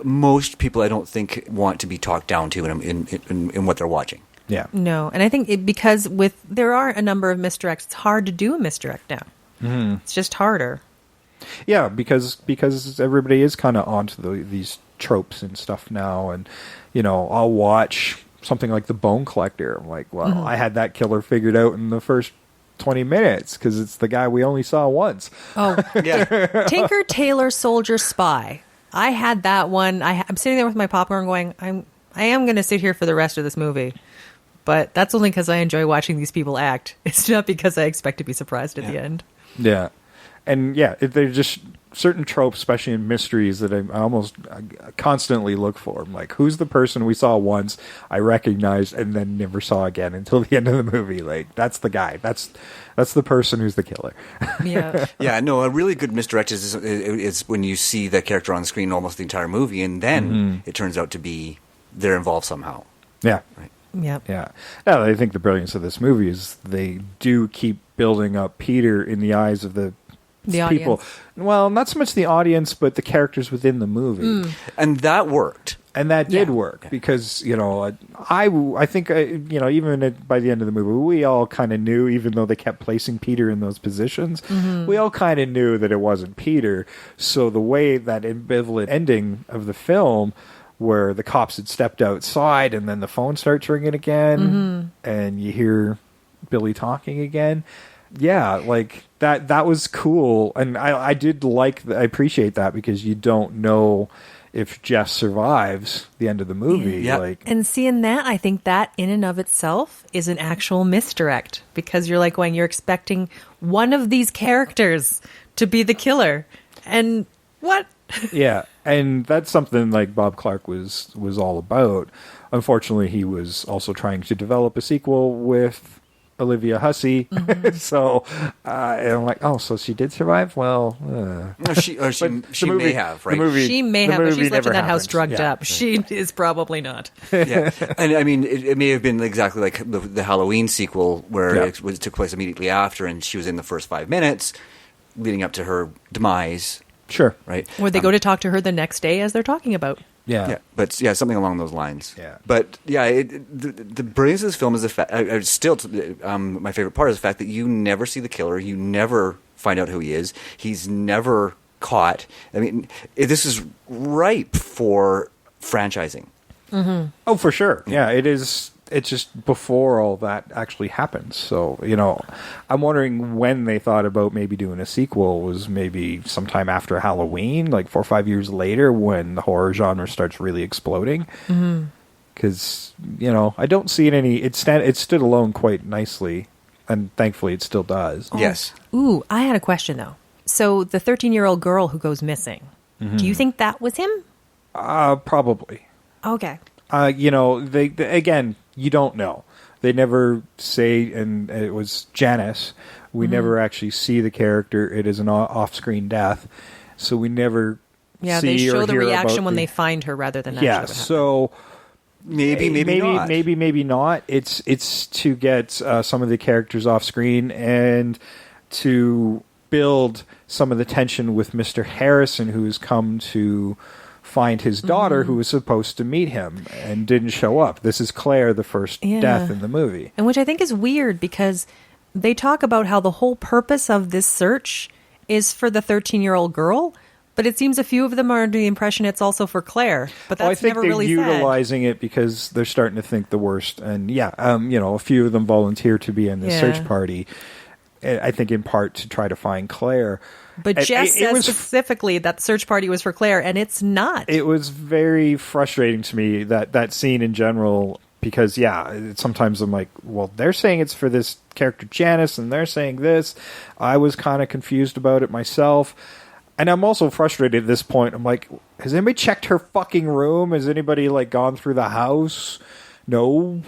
most people, I don't think, want to be talked down to in what they're watching. Yeah. No, and I think because there are a number of misdirects, it's hard to do a misdirect now. Mm-hmm. It's just harder. Yeah, because everybody is kind of onto these tropes and stuff now, and I'll watch something like The Bone Collector. I'm like, well, I had that killer figured out in the first 20 minutes because it's the guy we only saw once. Oh, yeah. Tinker, Tailor, Soldier, Spy. I had that one. I'm sitting there with my popcorn going, I am going to sit here for the rest of this movie. But that's only because I enjoy watching these people act. It's not because I expect to be surprised at the end. Yeah. And they're just certain tropes, especially in mysteries, that I almost constantly look for. I'm like, who's the person we saw once, I recognized, and then never saw again until the end of the movie? Like, that's the guy. That's the person who's the killer. Yeah. Yeah, no, a really good misdirect is when you see the character on screen almost the entire movie, and then it turns out to be they're involved somehow. Yeah. Right. Yep. Yeah. No, I think the brilliance of this movie is they do keep building up Peter in the eyes of the people. Audience. Well, not so much the audience, but the characters within the movie. And that worked. And that did work because, I think, even by the end of the movie, we all kind of knew, even though they kept placing Peter in those positions, we all kind of knew that it wasn't Peter. So the way that ambivalent ending of the film, where the cops had stepped outside and then the phone starts ringing again and you hear Billy talking again. Yeah, like that was cool. And I appreciate that because you don't know if Jess survives the end of the movie. Yeah. And seeing that, I think that in and of itself is an actual misdirect because you're like you're expecting one of these characters to be the killer. And what? Yeah, and that's something like Bob Clark was all about. Unfortunately, he was also trying to develop a sequel with Olivia Hussey. So and I'm like, oh, so she did survive? Well, no, she may have, right? She may have, but she's left in that house drugged Yeah. up. She is probably not. Yeah, and I mean, it may have been exactly like the Halloween sequel where it took place immediately after, and she was in the first 5 minutes leading up to her demise. Sure. Right. Or they go to talk to her the next day as they're talking about. Yeah. But something along those lines. Yeah. But the brilliance of this film is the fact. My favorite part is the fact that you never see the killer. You never find out who he is. He's never caught. I mean, this is ripe for franchising. Oh, for sure. Yeah, it is. It's just before all that actually happens. So, I'm wondering when they thought about maybe doing a sequel was maybe sometime after Halloween, like 4 or 5 years later when the horror genre starts really exploding. Because, I don't see it it stood alone quite nicely, and thankfully it still does. Yes. Ooh, I had a question, though. So the 13-year-old girl who goes missing, do you think that was him? Probably. Okay. They again, you don't know. They never say, and it was Janice. We never actually see the character. It is an off-screen death, so we never. Yeah, see they show or the hear reaction about when they find her rather than Yeah, actually what so maybe not. Maybe not. It's to get some of the characters off screen and to build some of the tension with Mr. Harrison, who's come to find his daughter who was supposed to meet him and didn't show up. This is Claire, the first death in the movie. And which I think is weird because they talk about how the whole purpose of this search is for the 13-year-old girl, but it seems a few of them are under the impression it's also for Claire. But that's I think never they're really said. utilizing it because they're starting to think the worst. And a few of them volunteer to be in the search party. I think in part to try to find Claire. But Jess says specifically that search party was for Claire, and it's not. It was very frustrating to me, that scene in general, because, sometimes I'm like, well, they're saying it's for this character Janice, and they're saying this. I was kind of confused about it myself. And I'm also frustrated at this point. I'm like, has anybody checked her fucking room? Has anybody, gone through the house? No.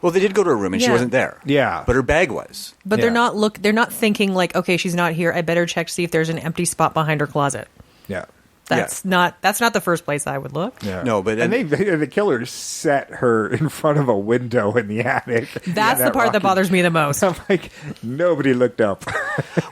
Well, they did go to her room, and she wasn't there. Yeah. But her bag was. But they're not thinking okay, she's not here. I better check to see if there's an empty spot behind her closet. Yeah. That's not the first place I would look. Yeah. No, but and the killer set her in front of a window in the attic. That's the part that bothers me the most. I'm like, nobody looked up.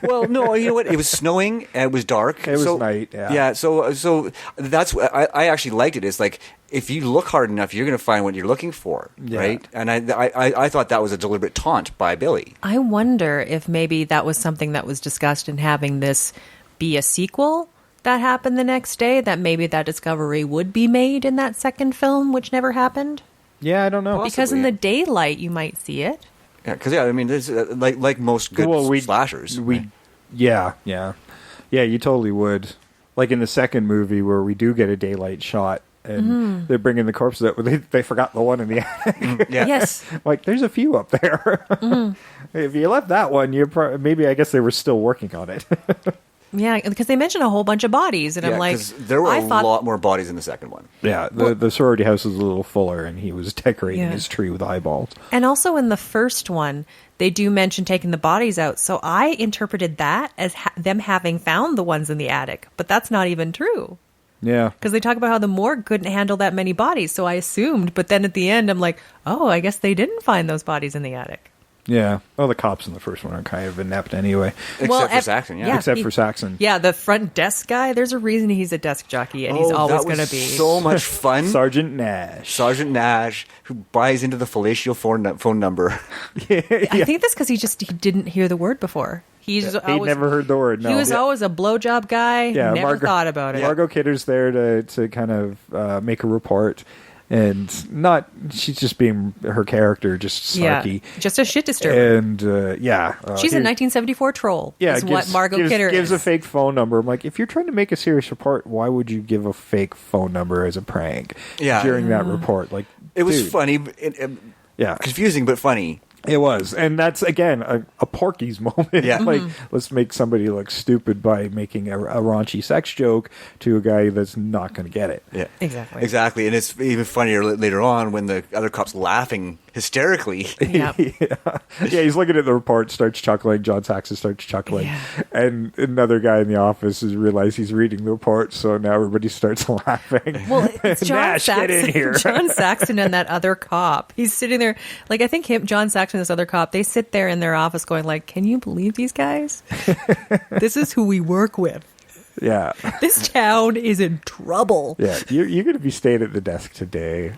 Well, no, you know what? It was snowing and it was dark. It was night. Yeah. Yeah. So that's I actually liked it. It's like if you look hard enough, you're going to find what you're looking for, right? And I thought that was a deliberate taunt by Billy. I wonder if maybe that was something that was discussed in having this be a sequel that happened the next day, that maybe that discovery would be made in that second film, which never happened. Yeah, I don't know. Because in the daylight, you might see it. Yeah, because I mean, there's, like most good slashers. Yeah, you totally would. Like in the second movie where we do get a daylight shot, and they're bringing the corpses up. They forgot the one in the attic. Yes. Like, there's a few up there. If you left that one, maybe I guess they were still working on it. Yeah, because they mentioned a whole bunch of bodies, and I'm like, there were a lot more bodies in the second one. Yeah, the sorority house was a little fuller, and he was decorating his tree with eyeballs. And also in the first one, they do mention taking the bodies out, so I interpreted that as them having found the ones in the attic, but that's not even true. Yeah. Because they talk about how the morgue couldn't handle that many bodies, so I assumed, but then at the end, I'm like, oh, I guess they didn't find those bodies in the attic. Yeah. Well, the cops in the first one are kind of inept anyway. Except for Saxon, yeah. Except for Saxon. Yeah, the front desk guy, there's a reason he's a desk jockey, and he's always going to be. So much fun. Sergeant Nash, who buys into the fellatio phone number. I think that's because he didn't hear the word before. He'd never heard the word, no. He was always a blowjob guy, never thought about it. Margot Kidder's there to kind of make a report. And she's just being her character, just sarky. Yeah, just a shit disturber. And, she's a 1974 troll, what Margot Kidder gives is. a fake phone number. I'm like, if you're trying to make a serious report, why would you give a fake phone number as a prank during that report? Like, it was funny. Confusing, but funny. It was. And that's, again, a Porky's moment. Yeah. Like, let's make somebody look stupid by making a raunchy sex joke to a guy that's not going to get it. Yeah. Exactly. And it's even funnier later on when the other cop's laughing hysterically. Yep. He's looking at the report, starts chuckling. John Saxon starts chuckling. Yeah. And another guy in the office has realized he's reading the report, so now everybody starts laughing. Well, it's John Nash, Saxon. get in here. John Saxon and that other cop. He's sitting there, like, I think John Saxon and this other cop, they sit there in their office going like, can you believe these guys? This is who we work with. Yeah. This town is in trouble. Yeah, you're going to be staying at the desk today.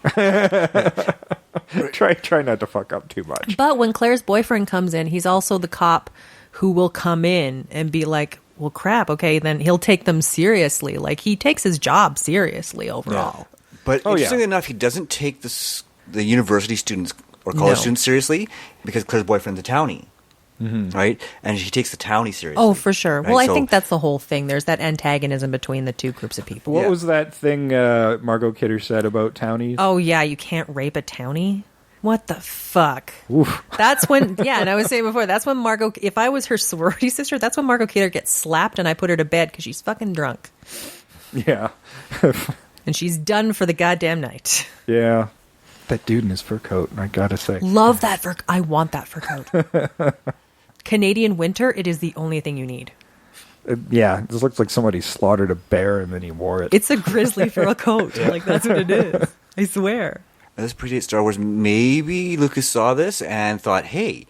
Try not to fuck up too much. But when Claire's boyfriend comes in, he's also the cop who will come in and be like, well, crap, okay, then he'll take them seriously. Like, he takes his job seriously overall. Yeah. But interestingly enough, he doesn't take the university students or college students seriously because Claire's boyfriend's a townie. Mm-hmm. Right? And she takes the townie seriously. Oh, for sure. Right? Well, I think that's the whole thing. There's that antagonism between the two groups of people. What was that thing Margot Kidder said about townies? Oh, yeah, you can't rape a townie? What the fuck? Oof. That's when, and I was saying before, that's when Margot, if I was her sorority sister, that's when Margot Kidder gets slapped and I put her to bed because she's fucking drunk. Yeah. And she's done for the goddamn night. Yeah. That dude in his fur coat, I gotta say. Love that fur. I want that fur coat. Canadian winter, it is the only thing you need. This looks like somebody slaughtered a bear and then he wore it. It's a grizzly fur coat. Like, that's what it is. I swear. This predates Star Wars. Maybe Lucas saw this and thought, hey,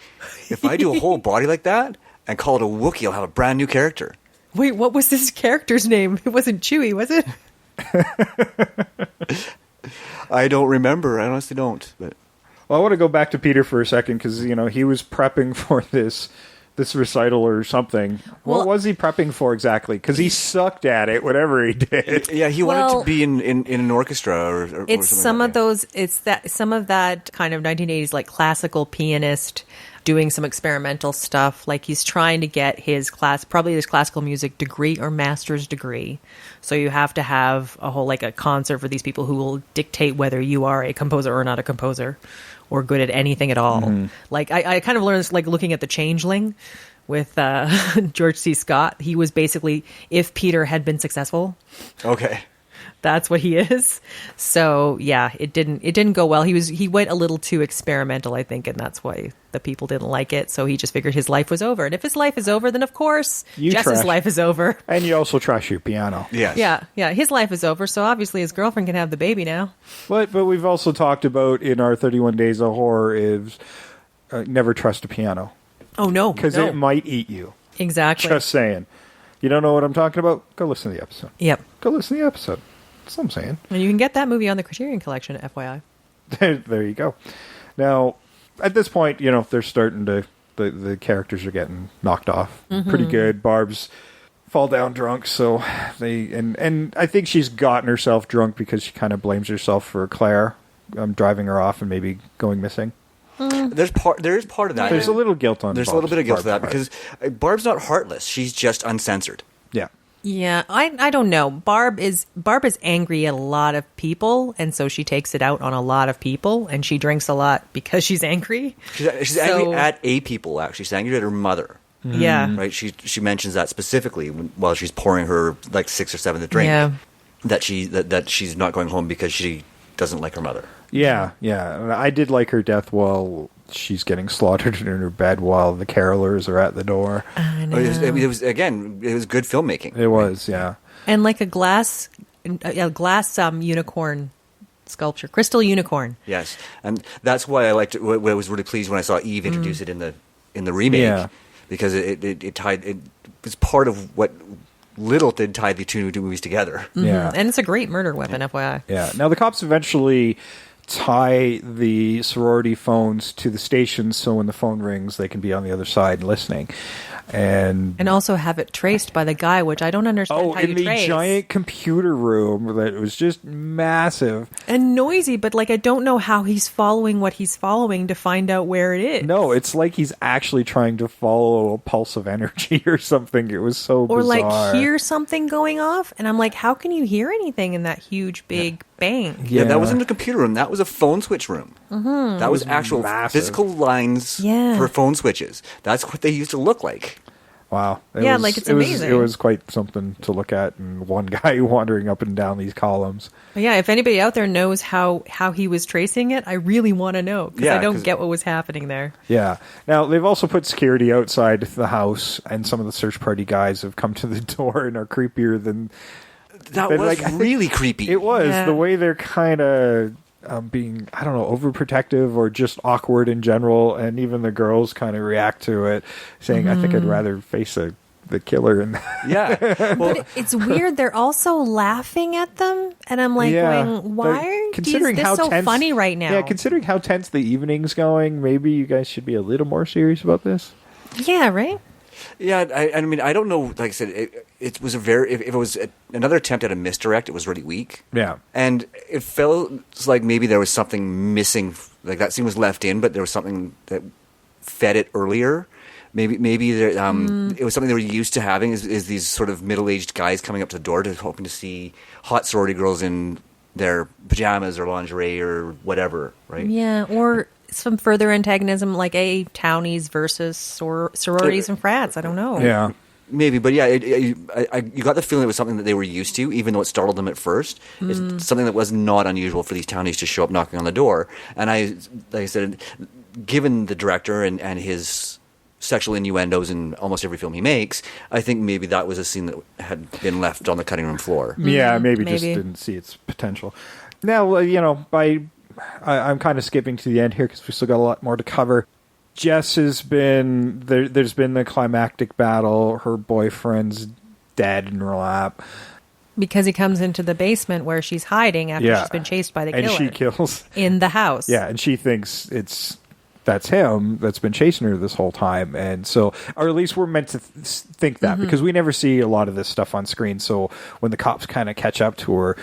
if I do a whole body like that and call it a Wookiee, I'll have a brand new character. Wait, what was this character's name? It wasn't Chewie, was it? I don't remember. I honestly don't. But well, I want to go back to Peter for a second because, he was prepping for this recital or something. What was he prepping for exactly? Because he sucked at it, whatever he did. Yeah, he wanted to be in an orchestra or it's something some like of those. It's some of that kind of 1980s like classical pianist doing some experimental stuff. Like he's trying to get his classical music degree or master's degree. So you have to have a whole like a concert for these people who will dictate whether you are a composer or not a composer, or good at anything at all. Mm-hmm. Like I kind of learned this, like looking at The Changeling with George C. Scott. He was basically if Peter had been successful. Okay. That's what he is. So yeah, it didn't go well. He went a little too experimental, I think, and that's why the people didn't like it. So he just figured his life was over. And if his life is over, then of course Jess's life is over. And you also trash your piano. Yes. Yeah. His life is over. So obviously his girlfriend can have the baby now. But we've also talked about in our 31 Days of Horror is never trust a piano. Oh no, because it might eat you. Exactly. Just saying. You don't know what I'm talking about? Go listen to the episode. Yep. Go listen to the episode. That's what I'm saying. And you can get that movie on the Criterion Collection, FYI. There you go. Now, at this point, they're starting to... The characters are getting knocked off pretty good. Barb's fall down drunk. So they and I think she's gotten herself drunk because she kind of blames herself for Claire driving her off and maybe going missing. There is part of that. There's a little guilt on. There's a little bit of guilt for that because Barb's not heartless. She's just uncensored. Yeah. Yeah, I don't know. Barb is angry at a lot of people, and so she takes it out on a lot of people, and she drinks a lot because she's angry. She's angry at a people, actually. She's angry at her mother. Yeah. Right? She mentions that specifically while she's pouring her like 6 or 7 to drink. Yeah. That she's not going home because she doesn't like her mother. Yeah, yeah. I did like her death while she's getting slaughtered in her bed while the carolers are at the door. I know. It was good filmmaking. It was, yeah. And like a glass unicorn sculpture, crystal unicorn. Yes, and that's why I liked it. I was really pleased when I saw Eve introduce it in the remake, because it tied. It was part of what little did tie the two movies together. Mm-hmm. Yeah, and it's a great murder weapon, FYI. Yeah. Now the cops eventually tie the sorority phones to the stations, so when the phone rings, they can be on the other side listening. And also have it traced by the guy, which I don't understand how you trace. Oh, in the giant computer room that was just massive. And noisy, but like I don't know how he's following what he's following to find out where it is. No, it's like he's actually trying to follow a pulse of energy or something. It was so bizarre. Or like hear something going off, and I'm like, how can you hear anything in that huge, big bang? Yeah, that wasn't a computer room. That was a phone switch room. Mm-hmm. That was actual physical lines for phone switches. That's what they used to look like. Wow. It's amazing. It was quite something to look at, and one guy wandering up and down these columns. But yeah, if anybody out there knows how he was tracing it, I really want to know, because I don't get what was happening there. Yeah. Now, they've also put security outside the house, and some of the search party guys have come to the door and are creepier than... That was really creepy. It was. Yeah. The way they're kind of... being, I don't know, overprotective or just awkward in general, and even the girls kind of react to it, saying, I think I'd rather face the killer. And yeah. Well, but it's weird. They're also laughing at them, and I'm like, going, why is this so funny right now? Yeah, considering how tense the evening's going, maybe you guys should be a little more serious about this. Yeah, right? Yeah, I mean, I don't know. Like I said, it was if it was another attempt at a misdirect, it was really weak. Yeah, and it felt like maybe there was something missing. Like that scene was left in, but there was something that fed it earlier. Maybe there, it was something they were used to having. Is these sort of middle-aged guys coming up to the door hoping to see hot sorority girls in their pajamas or lingerie or whatever, right? Yeah, or some further antagonism, like townies versus sororities and frats. I don't know. Yeah, maybe, but yeah, you got the feeling it was something that they were used to, even though it startled them at first. It's something that was not unusual for these townies to show up knocking on the door. And like I said, given the director and his sexual innuendos in almost every film he makes, I think maybe that was a scene that had been left on the cutting room floor. Yeah, maybe just didn't see its potential. Now, I'm kind of skipping to the end here because we still got a lot more to cover. Jess has been there. There's been the climactic battle. Her boyfriend's dead in her lap because he comes into the basement where she's hiding after she's been chased by the killer. And she kills in the house. Yeah, and she thinks that's him that's been chasing her this whole time. And so, or at least we're meant to think that because we never see a lot of this stuff on screen. So when the cops kind of catch up to her,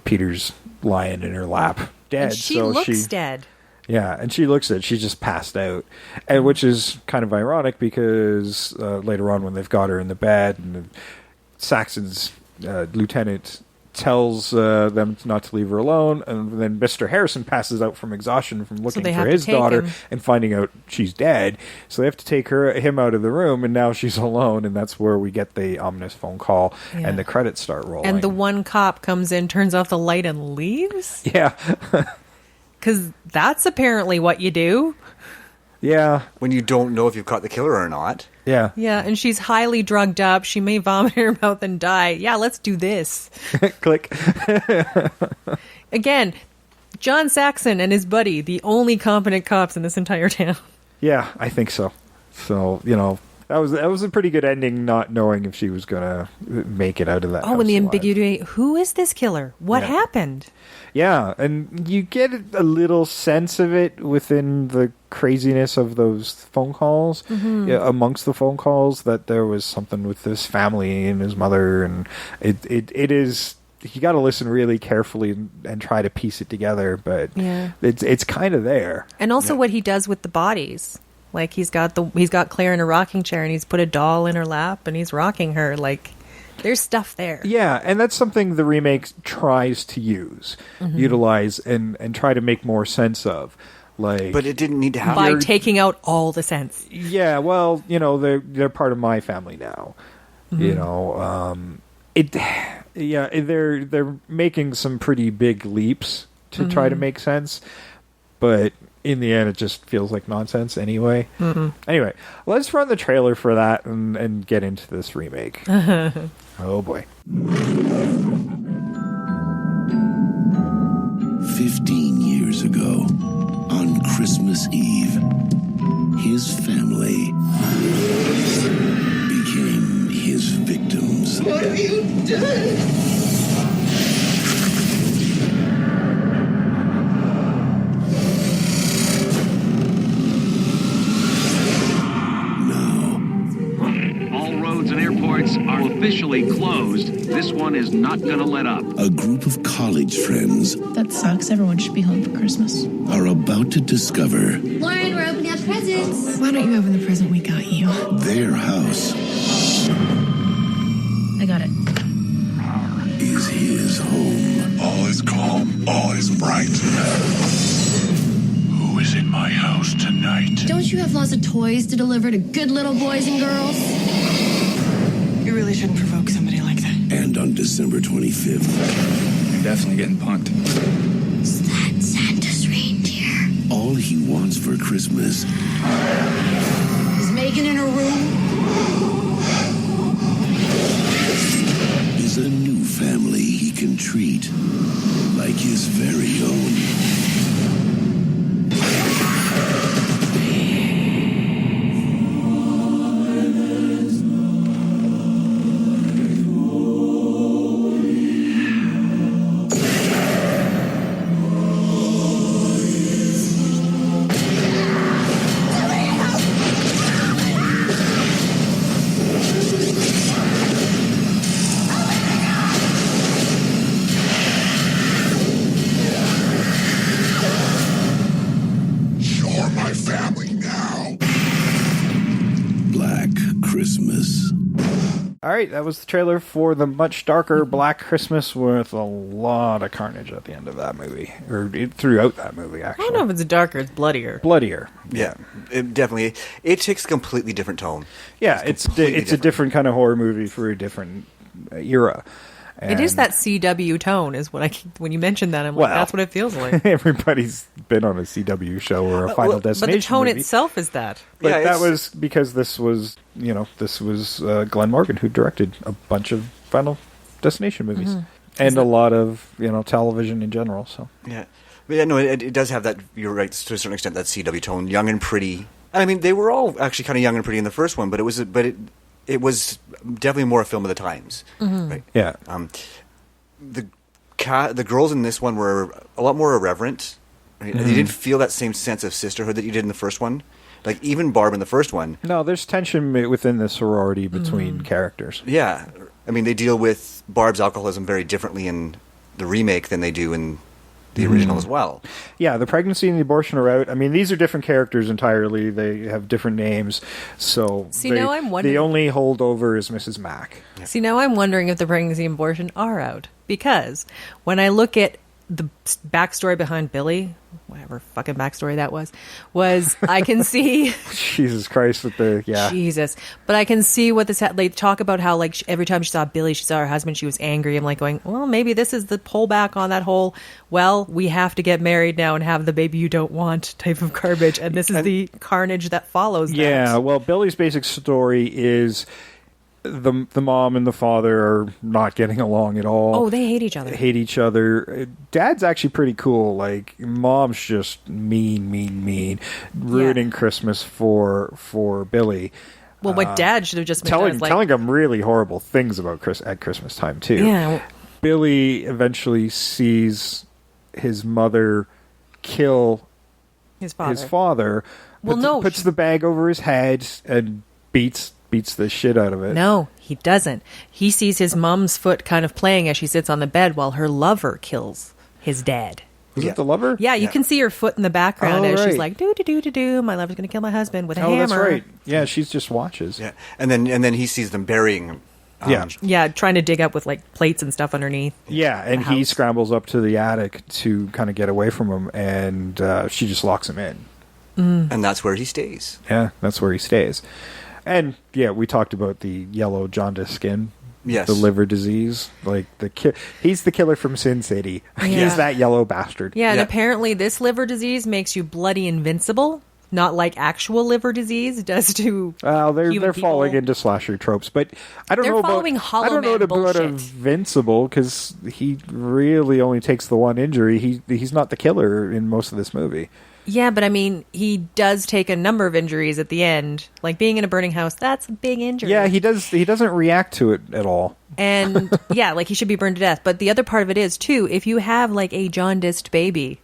Peter's lying in her lap dead. And she looks dead. Yeah, and she looks dead. She's just passed out, and which is kind of ironic because later on when they've got her in the bed, and Saxon's lieutenant tells them not to leave her alone, and then Mr. Harrison passes out from exhaustion from looking for his daughter and finding out she's dead. So they have to take him out of the room, and now she's alone, and that's where we get the ominous phone call and the credits start rolling. And the one cop comes in, turns off the light, and leaves? Yeah. Because that's apparently what you do. Yeah. When you don't know if you've caught the killer or not. Yeah. Yeah, and she's highly drugged up. She may vomit in her mouth and die. Yeah, let's do this. Click. Again, John Saxon and his buddy, the only competent cops in this entire town. Yeah, I think so. So, That was a pretty good ending, not knowing if she was gonna make it out of that. Oh, and the house alive. ambiguity. Who is this killer? What happened? Yeah, and you get a little sense of it within the craziness of those phone calls. Yeah, amongst the phone calls, that there was something with this family and his mother, and it is. You got to listen really carefully and try to piece it together, but it's kind of there. And also what he does with the bodies. Like he's got Claire in a rocking chair and he's put a doll in her lap and he's rocking her. Like there's stuff there. Yeah, and that's something the remake tries to utilize and try to make more sense of. Like, but it didn't need to happen by taking out all the sense. Yeah, well, they're part of my family now. They're making some pretty big leaps to try to make sense, but in the end, it just feels like nonsense anyway. Anyway, let's run the trailer for that and get into this remake. Oh boy. 15 years ago, on Christmas Eve, his family became his victims. What have you done? And airports are officially closed. This one is not going to let up. A group of college friends That sucks. Everyone should be home for Christmas. are about to discover Lauren, we're opening up presents. Why don't you open the present we got you? their house I got it. is his home. All is calm, all is bright. Who is in my house tonight? Don't you have lots of toys to deliver to good little boys and girls? You really shouldn't provoke somebody like that. And on December 25th, You're definitely getting punked. Is that Santa's reindeer? all he wants for Christmas Is Megan in her room? is a new family he can treat like his very own. All right, that was the trailer for the much darker Black Christmas with a lot of carnage at the end of that movie, or throughout that movie, actually. I don't know if it's darker, it's bloodier. Bloodier. Yeah, it definitely. It takes a completely different tone. Yeah, it's a different kind of horror movie for a different era. It is that CW tone, is what when you mentioned that, I'm like, that's what it feels like. Everybody's been on a CW show or a Final Destination but the tone movie. itself is that. But yeah, that was because this was Glen Morgan who directed a bunch of Final Destination movies and a lot of television in general. So yeah, but yeah, no, it does have that. You're right to a certain extent. That CW tone, young and pretty. I mean, they were all actually kind of young and pretty in the first one, but it was definitely more a film of the times, right? Yeah. The girls in this one were a lot more irreverent. Right? And you didn't feel that same sense of sisterhood that you did in the first one. Like even Barb in the first one. No, there's tension within the sorority between characters. Yeah, I mean they deal with Barb's alcoholism very differently in the remake than they do in the original as well. Yeah, the pregnancy and the abortion are out. I mean, these are different characters entirely. They have different names. So now I'm wondering. The only holdover is Mrs. Mack. See, now I'm wondering if the pregnancy and abortion are out. Because when I look at the backstory behind Billy, whatever fucking backstory that was I can see Jesus Christ with the Jesus, but I can see what this they talk about how like every time she saw Billy, she saw her husband, she was angry. I'm like going, well, maybe this is the pullback on that whole, well, we have to get married now and have the baby you don't want type of garbage, and this is the carnage that follows that. Yeah, well, Billy's basic story is the mom and the father are not getting along at all. Oh, they hate each other. Dad's actually pretty cool. Like, mom's just mean, ruining Christmas for Billy. Well, what Dad should have just been done is like, telling him really horrible things about at Christmas time too. Yeah. Billy eventually sees his mother kill his father. Puts the bag over his head and beats the shit out of it. No, he doesn't. He sees his mom's foot kind of playing as she sits on the bed while her lover kills his dad. Was it the lover? Yeah, you can see her foot in the background as right. she's like, do, my lover's going to kill my husband with a hammer. That's right. Yeah, she's just watches. Yeah, and then he sees them burying him. Yeah, trying to dig up with like plates and stuff underneath. Yeah, and he scrambles up to the attic to kind of get away from him, and she just locks him in. And that's where he stays. Yeah, that's where he stays. And yeah, we talked about the yellow jaundice skin. Yes. The liver disease. Like he's the killer from Sin City. Yeah. He's that yellow bastard. Yeah, and apparently this liver disease makes you bloody invincible, not like actual liver disease does to they're human falling people. into slasher tropes, but I don't They're know about following Hollow I don't know Man about bullshit. invincible because he really only takes the one injury. He's not the killer in most of this movie. Yeah, but I mean, he does take a number of injuries at the end. Like being in a burning house, that's a big injury. Yeah, he does. He doesn't react to it at all. And yeah, like he should be burned to death. But the other part of it is, too, if you have like a jaundiced baby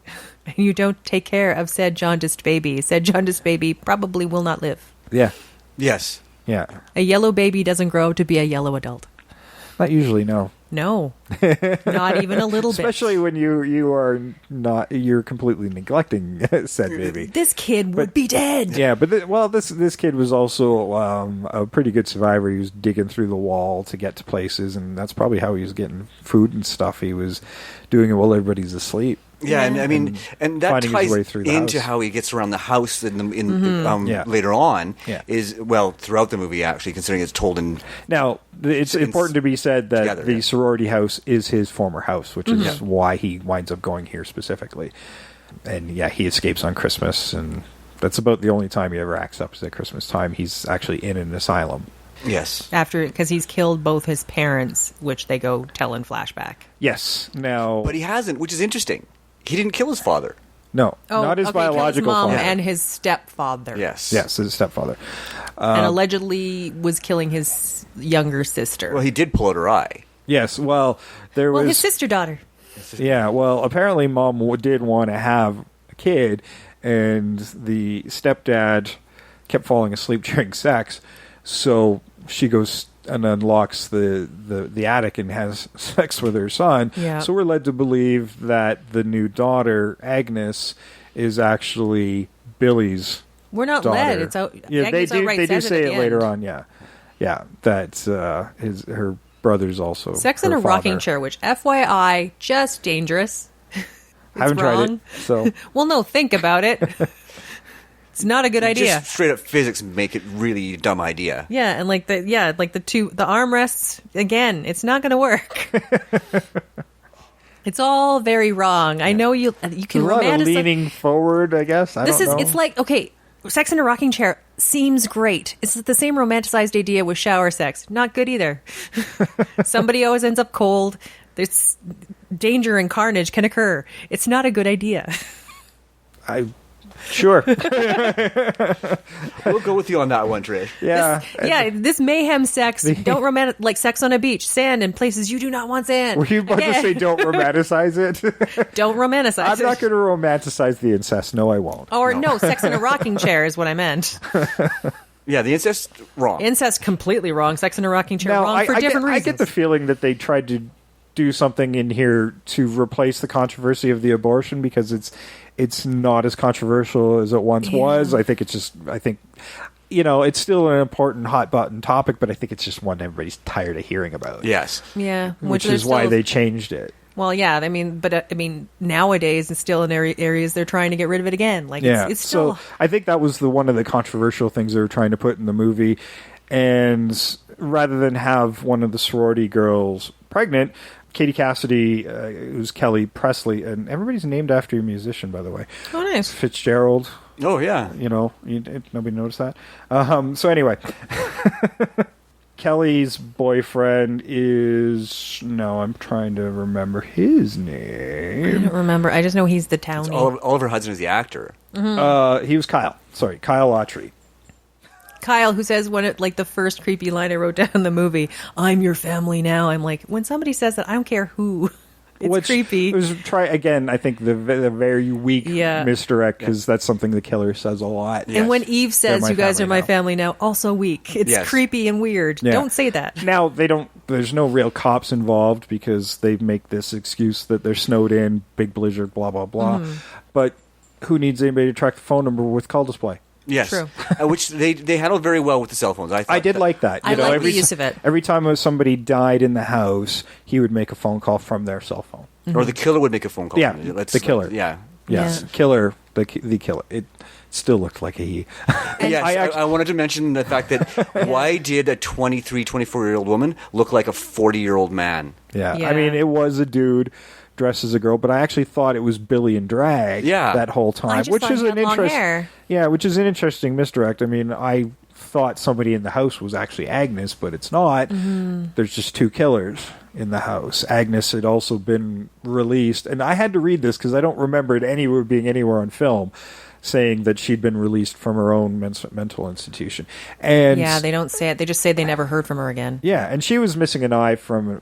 and you don't take care of said jaundiced baby probably will not live. Yeah. Yes. Yeah. A yellow baby doesn't grow to be a yellow adult. Not usually, no. No. Not even a little bit. Especially when you're completely neglecting said baby. This kid would be dead. Yeah, but this kid was also a pretty good survivor. He was digging through the wall to get to places, and that's probably how he was getting food and stuff. He was doing it while everybody's asleep. Yeah, and I mean, and that finding his ties way through the into house. how he gets around the house Yeah. later on. Yeah. Is throughout the movie, actually, considering it's told in. Now, it's important to be said that together, the sorority house is his former house, which is why he winds up going here specifically. And yeah, he escapes on Christmas, and that's about the only time he ever acts up is at Christmas time. He's actually in an asylum. Yes. Because he's killed both his parents, which they go tell in flashback. Yes. Now, but he hasn't, which is interesting. He didn't kill his father. No, not his biological killed his mom father. and his stepfather. Yes, his stepfather. And allegedly was killing his younger sister. Well, he did pull out her eye. Yes, well, there was... his sister-daughter. Yeah, well, apparently Mom did want to have a kid, and the stepdad kept falling asleep during sex, so she goes and unlocks the attic and has sex with her son. Yeah. So we're led to believe that the new daughter, Agnes, is actually Billy's We're not daughter. led. It's out. Yeah, Agnes outright they do says say at it the later end. on. Yeah, that her brother's also Sex her in a rocking father. chair, which FYI, just dangerous. Haven't tried wrong. it, so Well, no, think about it. It's not a good idea. Just straight up physics make it really a dumb idea. Yeah, and the armrests again. It's not going to work. It's all very wrong. I know you can There's a lot of romanticize. leaning forward, I guess. I don't know. It's like, okay, sex in a rocking chair seems great. It's the same romanticized idea with shower sex. Not good either. Somebody always ends up cold. There's danger and carnage can occur. It's not a good idea. Sure. We'll go with you on that one, Trish. Yeah. This mayhem sex, don't like sex on a beach, sand in places you do not want sand. Were you about to say don't romanticize it? Don't romanticize I'm it. not going to romanticize the incest. No, I won't. Or no, sex in a rocking chair is what I meant. Yeah, the incest, wrong. Incest, completely wrong. Sex in a rocking chair, Now, wrong for different I reasons. get the feeling that they tried to do something in here to replace the controversy of the abortion because it's not as controversial as it once was. I think it's still an important hot button topic, but I think it's just one everybody's tired of hearing about. Yes. Yeah. Which is why they changed it. Well, yeah, nowadays it's still in areas they're trying to get rid of it again. Like, Yeah. it's still... So I think that was one of the controversial things they were trying to put in the movie. And rather than have one of the sorority girls pregnant, Katie Cassidy, who's Kelly Presley, and everybody's named after a musician, by the way. Oh, nice. Fitzgerald. Oh, yeah. Nobody noticed that. So anyway, Kelly's boyfriend is... No, I'm trying to remember his name. I don't remember. I just know he's the townie. Oliver Hudson is the actor. He was Kyle. Sorry, Kyle Autry. Kyle, who says the first creepy line I wrote down in the movie, "I'm your family now." I'm like, when somebody says that, I don't care who. It's creepy. I think the very weak misdirect, because that's something the killer says a lot. Yes. And when Eve says, "You guys are my family now," also weak. It's creepy and weird. Yeah. Don't say that. Now, there's no real cops involved because they make this excuse that they're snowed in, big blizzard, blah, blah, blah. But who needs anybody to track the phone number with call display? Yes, true. Which they handled very well with the cell phones. I did like that. I like the use of it. Every time somebody died in the house, he would make a phone call from their cell phone. Mm-hmm. Or the killer would make a phone call. Yeah, the killer. Yeah. Yes, killer, the killer. It still looked like a he. Yes, I wanted to mention the fact that why did a 23, 24-year-old woman look like a 40-year-old man? Yeah, I mean, it was a dude dressed as a girl, but I actually thought it was Billy in drag that whole time, which is an interesting misdirect. I mean, I thought somebody in the house was actually Agnes, but it's not. There's just two killers in the house. Agnes had also been released, and I had to read this because I don't remember it being anywhere on film, saying that she'd been released from her own mental institution. And they don't say it. They just say they never heard from her again. Yeah, and she was missing an eye from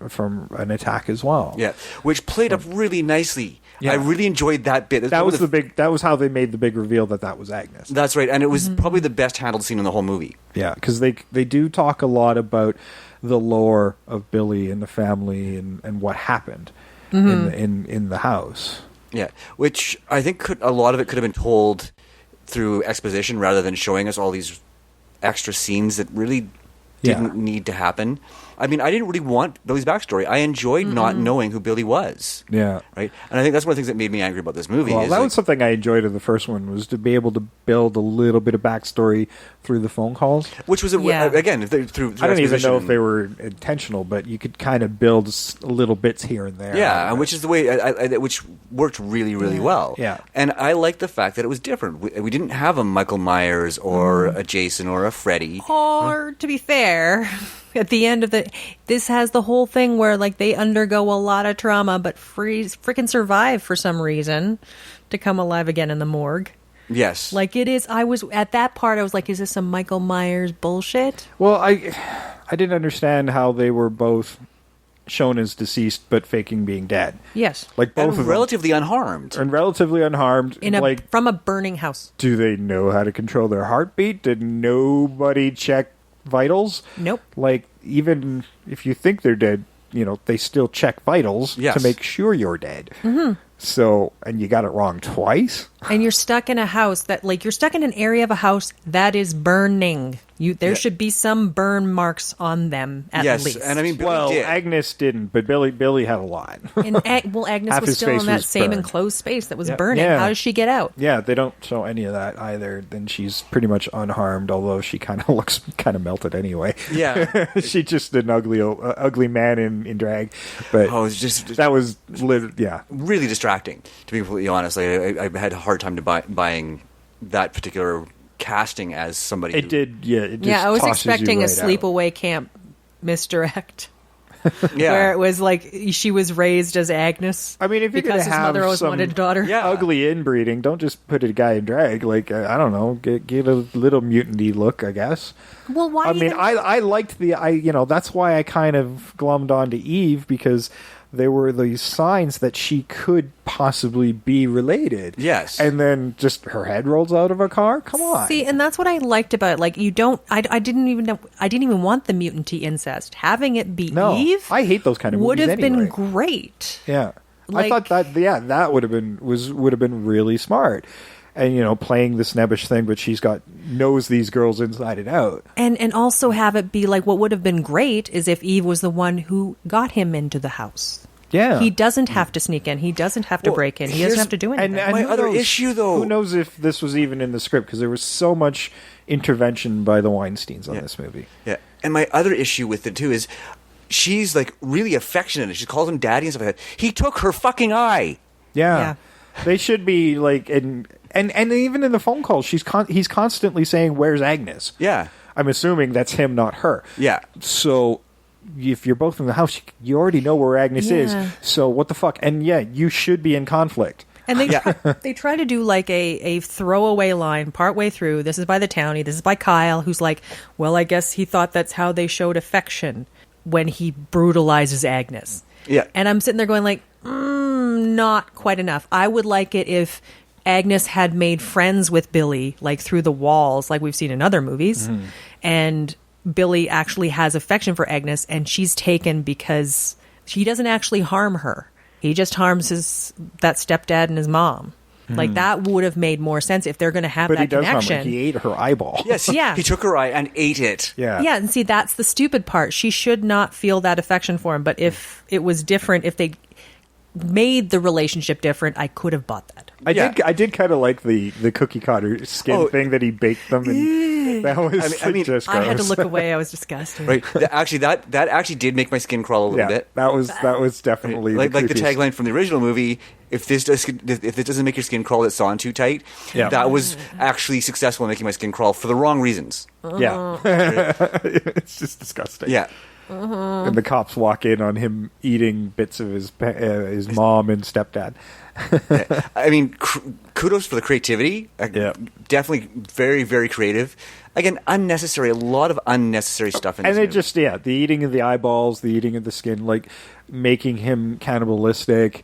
an attack as well. Yeah, which played up really nicely. Yeah. I really enjoyed that bit. That was how they made the big reveal that was Agnes. That's right, and it was probably the best handled scene in the whole movie. Yeah, because they do talk a lot about the lore of Billy and the family and what happened in the house. Yeah, which I think a lot of it could have been told through exposition rather than showing us all these extra scenes that really didn't need to happen. I mean, I didn't really want Billy's backstory. I enjoyed not knowing who Billy was. Yeah. Right? And I think that's one of the things that made me angry about this movie. Well, that was something I enjoyed in the first one, was to be able to build a little bit of backstory through the phone calls. Which was, again, through I don't even know if they were intentional, but you could kind of build little bits here and there. Yeah, and which is the way, which worked really, really well. Yeah. And I liked the fact that it was different. We didn't have a Michael Myers or a Jason or a Freddy. Or, to be fair, at the end of this has the whole thing where they undergo a lot of trauma but freaking survive for some reason to come alive again in the morgue. Yes. It is. I was at that part. I was like, is this some Michael Myers bullshit? Well, I didn't understand how they were both shown as deceased but faking being dead. Yes. Both of them. Relatively unharmed. And relatively unharmed. From a burning house. Do they know how to control their heartbeat? Did nobody check vitals? Nope. Even if you think they're dead, they still check vitals to make sure you're dead. Mm-hmm. So, and you got it wrong twice. And you're stuck in a house you're stuck in an area of a house that is burning. There should be some burn marks on them at least. And I mean, Billy did. Agnes didn't, but Billy had a lot. And Agnes was still in that same enclosed space that was burning. Yeah. How does she get out? Yeah, they don't show any of that either. Then she's pretty much unharmed, although she kind of looks kind of melted anyway. Yeah, she's just an ugly man in drag. But that was really distracting. To be completely honest, I had a hard time buying that particular casting as somebody. It did. I was expecting a sleepaway camp misdirect. Where it was she was raised as Agnes. I mean, if you're going to have his mother always wanted a daughter. Ugly inbreeding, don't just put a guy in drag. I don't know, get a little mutant-y look, I guess. Well, why? I liked that's why I kind of glommed onto Eve, because there were these signs that she could possibly be related. Yes. And then just her head rolls out of a car? Come on. See, and that's what I liked about it. You don't... I didn't even want the mutant-y incest. Having it be Eve... I hate those kind of movies would have been great. Yeah. I thought that would have been really smart. And, playing the snebbish thing, but knows these girls inside and out. And also have it be what would have been great is if Eve was the one who got him into the house. Yeah. He doesn't have to sneak in. He doesn't have to break in. He doesn't have to do anything. And my other issue, though... Who knows if this was even in the script, because there was so much intervention by the Weinsteins on this movie. Yeah. And my other issue with it, too, is she's, really affectionate. She calls him daddy and stuff like that. He took her fucking eye. Yeah. They should be, And even in the phone calls, he's constantly saying, "Where's Agnes?" Yeah. I'm assuming that's him, not her. Yeah. So if you're both in the house, you already know where Agnes is. So what the fuck? And you should be in conflict. And they try to do like a throwaway line partway through. This is by the townie. This is by Kyle, who's like, well, I guess he thought that's how they showed affection when he brutalizes Agnes. Yeah. And I'm sitting there going like, not quite enough. I would like it if Agnes had made friends with Billy, like through the walls, like we've seen in other movies. Mm-hmm. And Billy actually has affection for Agnes, and she's taken because he doesn't actually harm her. He just harms that stepdad and his mom. Like, that would have made more sense if they're going to have that connection. But he does harm her. He ate her eyeball. Yes, yeah. He took her eye and ate it. Yeah. Yeah, and see, that's the stupid part. She should not feel that affection for him. But if it was different, if they made the relationship different, I could have bought that. I did kind of like the cookie cutter skin thing that he baked them, and that was just gross. I had to look away. I was disgused. Right. That actually did make my skin crawl a little bit. That was definitely like the creepiest. tagline from the original movie. If this doesn't make your skin crawl, it's on too tight. Yeah. That was actually successful in making my skin crawl for the wrong reasons. Yeah. It's just disgusting. Yeah. And the cops walk in on him eating bits of his mom and stepdad. I mean, kudos for the creativity. Definitely very, very creative. Again, unnecessary. A lot of unnecessary stuff in this movie. The eating of the eyeballs, the eating of the skin, like making him cannibalistic.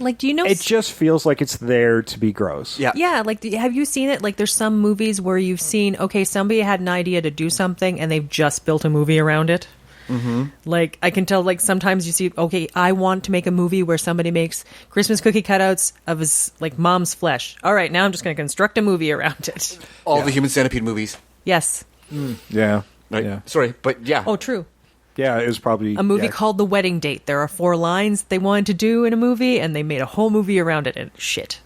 Like, do you know? It just feels like it's there to be gross. Yeah. Yeah, like, have you seen it? Like, there's some movies where you've seen, okay, somebody had an idea to do something and they've just built a movie around it. Mm-hmm. Like, I can tell, like, sometimes you see, okay, I want to make a movie where somebody makes Christmas cookie cutouts of his, like, mom's flesh. All right, now I'm just going to construct a movie around it. All the Human Centipede movies. Yes. Yeah. Right. Yeah. Sorry, but yeah. Oh, true. Yeah, it was probably a movie called The Wedding Date. There are 4 lines they wanted to do in a movie, and they made a whole movie around it, and shit.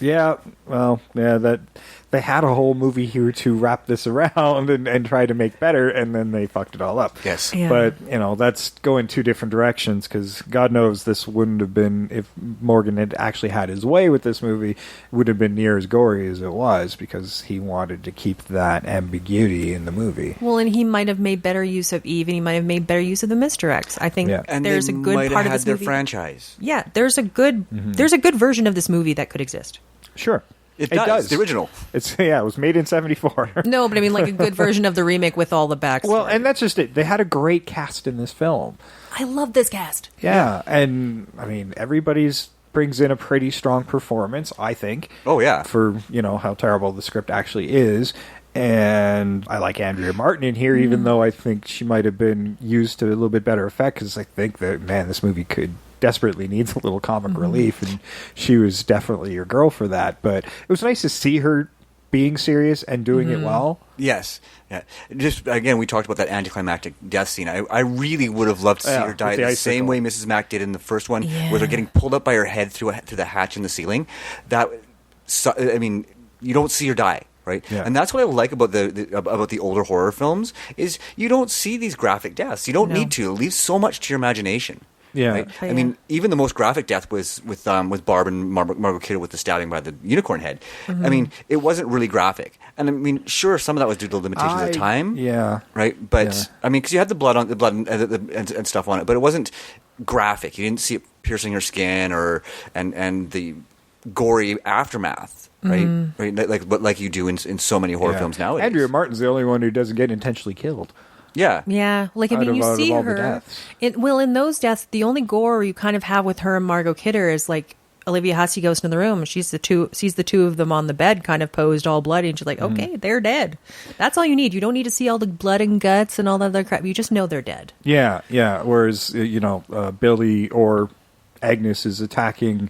Yeah, well, yeah, that they had a whole movie here to wrap this around and try to make better, and then they fucked it all up. Yes. Yeah. But, that's going 2 different directions, because God knows this wouldn't have been, if Morgan had actually had his way with this movie, it would have been near as gory as it was, because he wanted to keep that ambiguity in the movie. Well, and he might have made better use of Eve, and he might have made better use of the Mr. X. I think there's a good part of this movie. Their franchise. Yeah, there's a good version of this movie that could exist. Sure. It does. It's the original. It was made in 1974. No, but I mean, like a good version of the remake with all the backstory. Well, and that's just it. They had a great cast in this film. I love this cast. Yeah, and I mean, everybody's brings in a pretty strong performance, I think. Oh, yeah. For, how terrible the script actually is. And I like Andrea Martin in here, even though I think she might have been used to a little bit better effect, because I think that, man, this movie desperately needs a little comic relief, and she was definitely your girl for that. But it was nice to see her being serious and doing it well. Yes. Yeah. Just, again, we talked about that anticlimactic death scene. I really would have loved to see her die the same way Mrs. Mack did in the first one, where they're getting pulled up by her head through the hatch in the ceiling. You don't see her die. Right, and that's what I like about the older horror films is you don't see these graphic deaths. You don't need to. It leaves so much to your imagination. Yeah, right? I mean, even the most graphic death was with Barb and Margot Kidder with the stabbing by the unicorn head. I mean, it wasn't really graphic, and I mean, sure, some of that was due to limitations of time. Yeah, right, but I mean, because you had the blood and stuff on it, but it wasn't graphic. You didn't see it piercing her skin and the gory aftermath. Right, like you do in so many horror films nowadays. Andrea Martin's the only one who doesn't get intentionally killed. Yeah. Like, I mean, you see her. In those deaths, the only gore you kind of have with her and Margot Kidder is like Olivia Hussey goes into the room and sees the two of them on the bed, kind of posed, all bloody, and she's like, "Okay, they're dead." That's all you need. You don't need to see all the blood and guts and all that other crap. You just know they're dead. Yeah. Whereas Billy or Agnes is attacking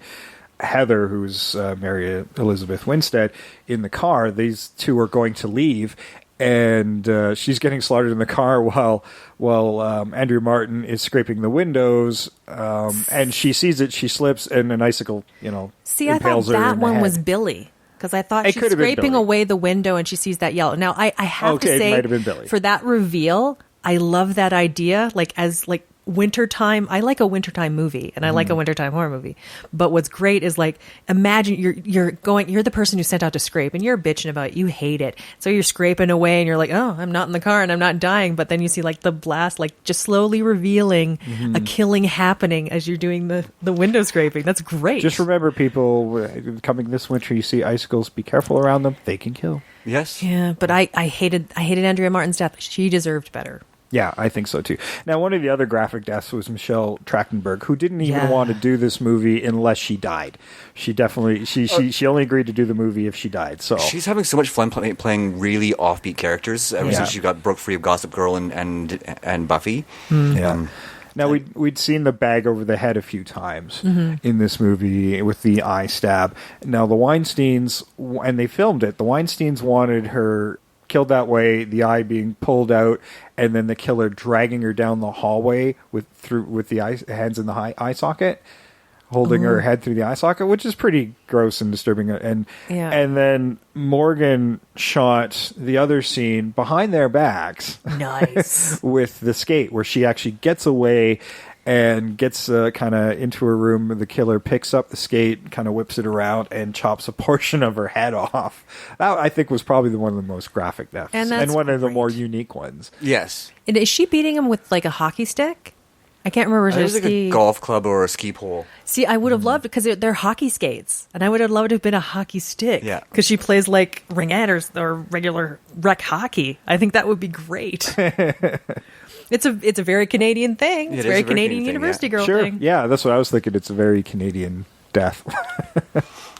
Heather, who's Mary Elizabeth Winstead, in the car. These two are going to leave, and she's getting slaughtered in the car while Andrea Martin is scraping the windows, and she sees it. She slips, and an icicle, See, I impales thought her that in the one head. was Billy. Because I thought she's could have been scraping Billy. away the window and she sees that yellow. Now, I have to it say, might have been Billy. for that reveal, I love that idea. wintertime. I like a wintertime movie, and I like a wintertime horror movie. But what's great is like, imagine you're the person who's sent out to scrape, and you're bitching about it. You hate it, so you're scraping away, and you're like, oh, I'm not in the car, and I'm not dying. But then you see like the blast, like just slowly revealing a killing happening as you're doing the window scraping. That's great. Just remember, people, coming this winter, you see icicles. Be careful around them; they can kill. Yes. Yeah, but I hated Andrea Martin's death. She deserved better. Yeah, I think so too. Now, one of the other graphic deaths was Michelle Trachtenberg, who didn't even want to do this movie unless she died. She definitely she only agreed to do the movie if she died. So she's having so much fun playing really offbeat characters ever since she broke free of Gossip Girl and Buffy. Yeah. Now, we'd seen the bag over the head a few times in this movie with the eye stab. Now, the Weinsteins, and they filmed it, the Weinsteins wanted her killed that way, the eye being pulled out, and then the killer dragging her down the hallway with the hands in the eye socket, holding her head through the eye socket, which is pretty gross and disturbing. And then Morgan shot the other scene behind their backs, nice, with the skate, where she actually gets away and gets kind of into her room. The killer picks up the skate, kind of whips it around, and chops a portion of her head off. That, I think, was probably one of the most graphic deaths, and one of the more unique ones. Yes. And is she beating him with like a hockey stick? I can't remember. It was like a golf club or a ski pole. See, I would have loved, because they're hockey skates, and I would have loved to have been a hockey stick. Yeah. Because she plays like ringette or regular rec hockey. I think that would be great. It's a very Canadian thing. It's a very Canadian university girl thing. Yeah, that's what I was thinking. It's a very Canadian death.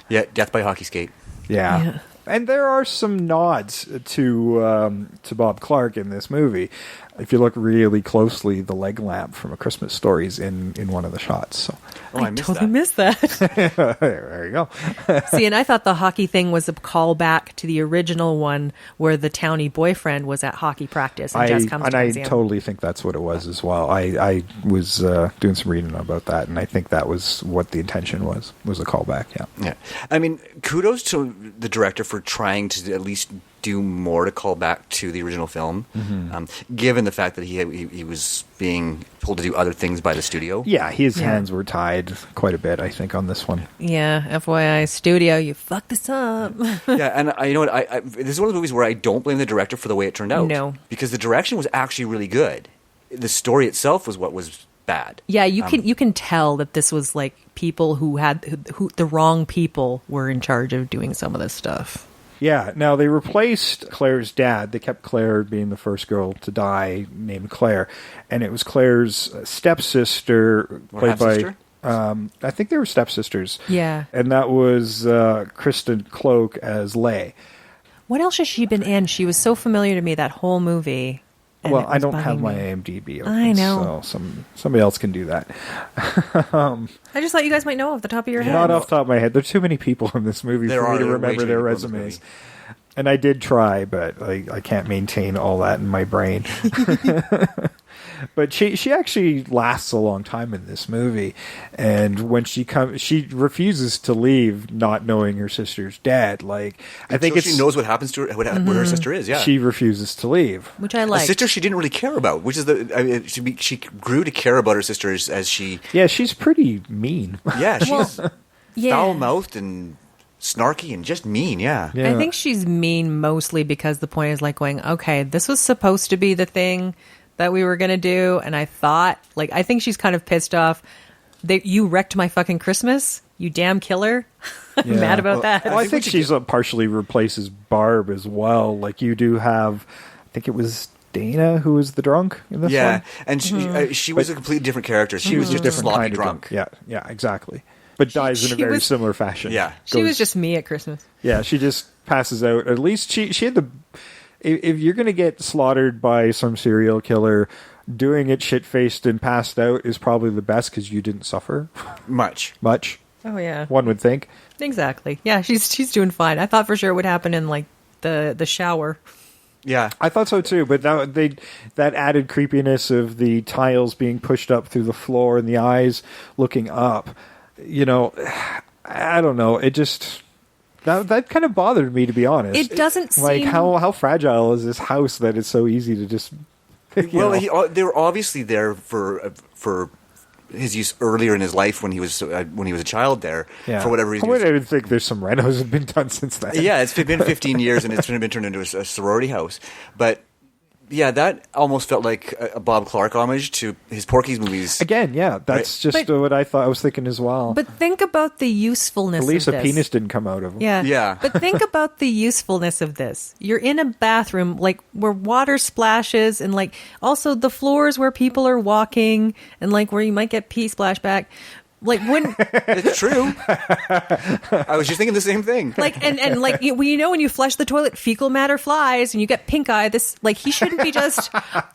Yeah, death by hockey skate. Yeah. And there are some nods to Bob Clark in this movie. If you look really closely, the leg lamp from A Christmas Story is in one of the shots. So. I totally missed that. There you go. See, and I thought the hockey thing was a callback to the original one where the townie boyfriend was at hockey practice and Jess comes to I museum. totally think that's what it was as well. I was doing some reading about that, and I think that was what the intention was a callback. Yeah. I mean, kudos to the director for trying to at least do more to call back to the original film, given the fact that he was being told to do other things by the studio. Yeah, his hands were tied quite a bit, I think, on this one. Yeah, FYI, studio, you fucked this up. Yeah, and you know what? I this is one of the movies where I don't blame the director for the way it turned out. No. Because the direction was actually really good. The story itself was what was bad. Yeah, you can tell that this was like people who the wrong people were in charge of doing some of this stuff. Yeah, now they replaced Claire's dad. They kept Claire being the first girl to die, named Claire. And it was Claire's stepsister, played by... I think they were stepsisters. Yeah. And that was Kristen Cloke as Leigh. What else has she been in? She was so familiar to me, that whole movie. Well, I don't have my IMDb open, I know. So somebody else can do that. I just thought you guys might know off the top of your head. Not off the top of my head. There's too many people in this movie for me to remember their resumes. And I did try, but I can't maintain all that in my brain. But she actually lasts a long time in this movie, and when she comes, she refuses to leave, not knowing her sister's dead. Like, I think she knows what happens to her, what her sister is. Yeah, she refuses to leave, which I like. A sister she didn't really care about, which is she grew to care about her sister as she. Yeah, she's pretty mean. Yeah, she's foul-mouthed and snarky and just mean. Yeah, I think she's mean mostly because the point is like going, okay, this was supposed to be the thing that we were going to do, and I think she's kind of pissed off. You wrecked my fucking Christmas, you damn killer. I'm mad about that. Well, I think she's partially replaces Barb as well. Like, you do have, I think it was Dana who was the drunk in this one. Yeah, and she was a completely different character. She was just a sloppy drunk. Yeah, exactly. But dies in a very similar fashion. Yeah. She was just me at Christmas. Yeah, she just passes out. At least she had the... If you're going to get slaughtered by some serial killer, doing it shit-faced and passed out is probably the best because you didn't suffer. Much. Oh, yeah. One would think. Exactly. Yeah, she's doing fine. I thought for sure it would happen in, like, the shower. Yeah. I thought so, too. But that added creepiness of the tiles being pushed up through the floor and the eyes looking up, you know, I don't know. It just... That kind of bothered me, to be honest. It doesn't seem... Like, how fragile is this house that it's so easy to just Well, they were obviously there for his use earlier in his life when he was a child there for whatever reason. I would think there's some renos have been done since then. Yeah, it's been 15 years and it's been turned into a sorority house. But yeah, that almost felt like a Bob Clark homage to his Porky's movies. Again, yeah, that's just what I thought. I was thinking as well. But think about the usefulness At least of a this. penis didn't come out of him. Yeah. But think about the usefulness of this. You're in a bathroom, like, where water splashes and, like, also the floors where people are walking and, like, where you might get pee splashback. Like, when it's true. I was just thinking the same thing. Like, and like, you know, when you flush the toilet, fecal matter flies and you get pink eye. This, like, he shouldn't be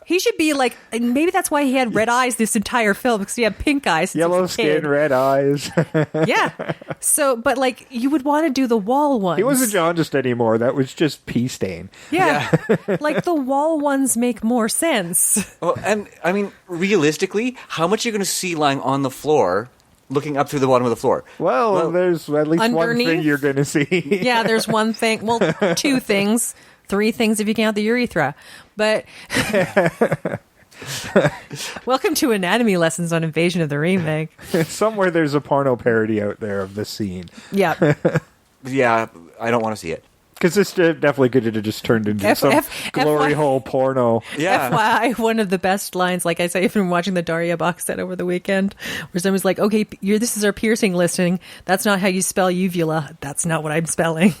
he should be like, and maybe that's why he had red eyes this entire film, because he had pink eyes. Yellow skin, red eyes. Yeah. So, but like, you would want to do the wall ones. He wasn't jaundiced anymore. That was just pee stain. Yeah. Like, the wall ones make more sense. Well, and I mean, realistically, how much are you going to see lying on the floor, looking up through the bottom of the floor? Well, there's at least underneath? one thing you're going to see. Yeah, there's one thing. Well, two things. Three things if you count the urethra. But welcome to Anatomy Lessons on Invasion of the Remake. Somewhere there's a porno parody out there of this scene. Yeah. Yeah, I don't want to see it. Because this definitely could have just turned into some glory hole porno. Yeah. FYI, one of the best lines, like I say, I've been watching the Daria box set over the weekend, where someone's like, okay, this is our piercing listing. That's not how you spell uvula. That's not what I'm spelling.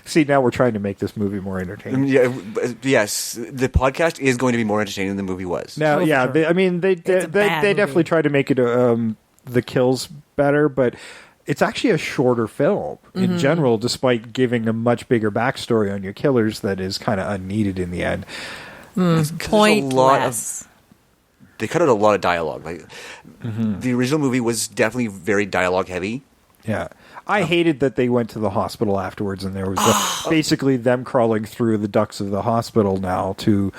See, now we're trying to make this movie more entertaining. Yes, the podcast is going to be more entertaining than the movie was. Now, yeah, sure. they definitely tried to make it the kills better, but it's actually a shorter film in general, despite giving a much bigger backstory on your killers that is kind of unneeded in the end. Pointless. They cut out a lot of dialogue. Like the original movie was definitely very dialogue heavy. Yeah. I hated that they went to the hospital afterwards and there was basically them crawling through the ducts of the hospital now to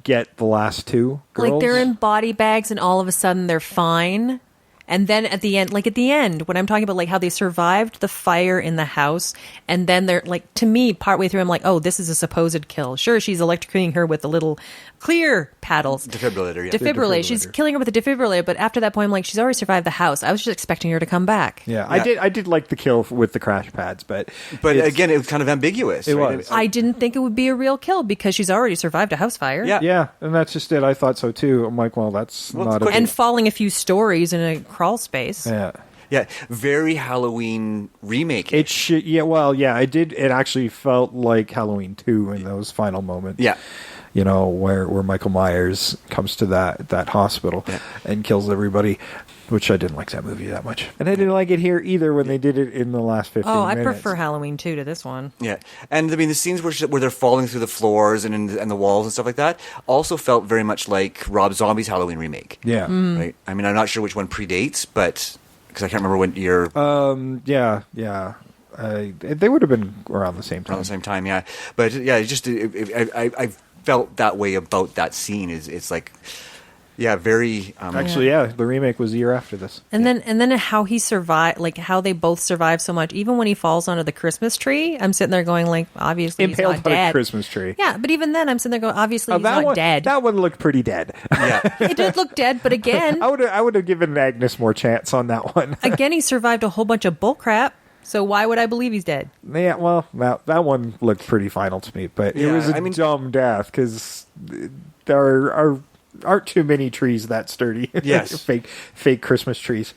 get the last two girls. Like, they're in body bags and all of a sudden they're fine. And then at the end, when I'm talking about, like, how they survived the fire in the house, and then they're, like, to me, partway through, I'm like, oh, this is a supposed kill. Sure, she's electrocuting her with the little clear paddles. Defibrillator, yeah. Defibrillator. She's killing her with a defibrillator, but after that point, I'm like, she's already survived the house. I was just expecting her to come back. Yeah. I did like the kill with the crash pads, but again, it was kind of ambiguous. It was. I didn't think it would be a real kill because she's already survived a house fire. Yeah, and that's just it. I thought so too. I'm like, well, that's not a... And falling a few stories in a crawl space. Yeah, very Halloween remake. It should, I did. It actually felt like Halloween 2 in those final moments. Yeah. You know, where Michael Myers comes to that hospital and kills everybody, which I didn't like that movie that much. And I didn't like it here either when they did it in the last 15 minutes. I prefer Halloween 2 to this one. Yeah. And I mean, the scenes where they're falling through the floors and the walls and stuff like that also felt very much like Rob Zombie's Halloween remake. Yeah. Right? I mean, I'm not sure which one predates, but... because I can't remember what year. Yeah. They would have been around the same time. Around the same time, yeah. But yeah, I felt that way about that scene. It's like, yeah, very. Actually, the remake was a year after this. And then how he survived, like how they both survived so much. Even when he falls onto the Christmas tree, I'm sitting there going, like, obviously impaled he's not dead. On a Christmas tree. Yeah, but even then, I'm sitting there going, obviously he's not dead. That one looked pretty dead. Yeah, it did look dead, but again, I would have given Agnes more chance on that one. Again, he survived a whole bunch of bull crap. So why would I believe he's dead? Yeah, well, that one looked pretty final to me, but it was a dumb death because there aren't too many trees that sturdy. Yes, fake Christmas trees.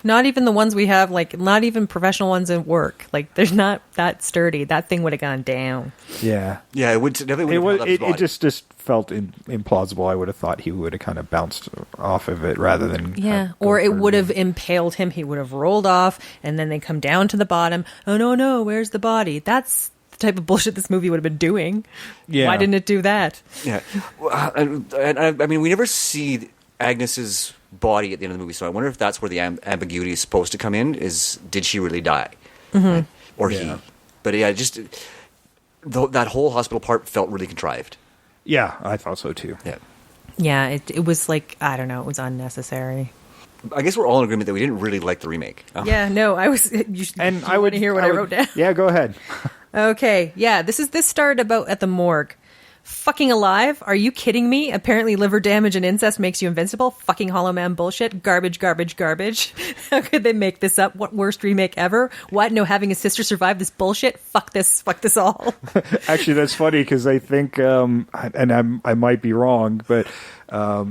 Not even the ones we have, like, not even professional ones at work. Like, they're not that sturdy. That thing would have gone down. Yeah. Yeah, it would definitely would have it just felt implausible. I would have thought he would have kind of bounced off of it rather than... Yeah, or it would have impaled him. He would have rolled off, and then they come down to the bottom. Oh, no, where's the body? That's the type of bullshit this movie would have been doing. Yeah. Why didn't it do that? Yeah. And I mean, we never see Agnes's body at the end of the movie, so I wonder if that's where the ambiguity is supposed to come in, is did she really die? Right? Or he? But yeah, just that whole hospital part felt really contrived. Yeah, I thought so too. Yeah, it was like, I don't know, it was unnecessary. I guess we're all in agreement that we didn't really like the remake. Yeah, no, I was. I would hear what I wrote down. Yeah, go ahead. Okay, yeah, this started about at the morgue. Fucking alive? Are you kidding me? Apparently liver damage and incest makes you invincible? Fucking Hollow Man bullshit. Garbage, garbage, garbage. How could they make this up? What worst remake ever? What? No, having a sister survive this bullshit? Fuck this all. Actually, that's funny because I think, and I might be wrong, but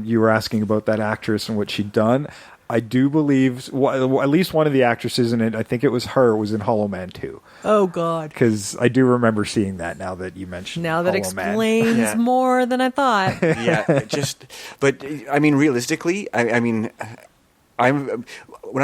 you were asking about that actress and what she'd done. I do believe, at least one of the actresses in it, I think it was her, was in Hollow Man 2. Oh, God. Because I do remember seeing that now that you mentioned Now that Hollow explains Man. more than I thought. But I mean, realistically, when I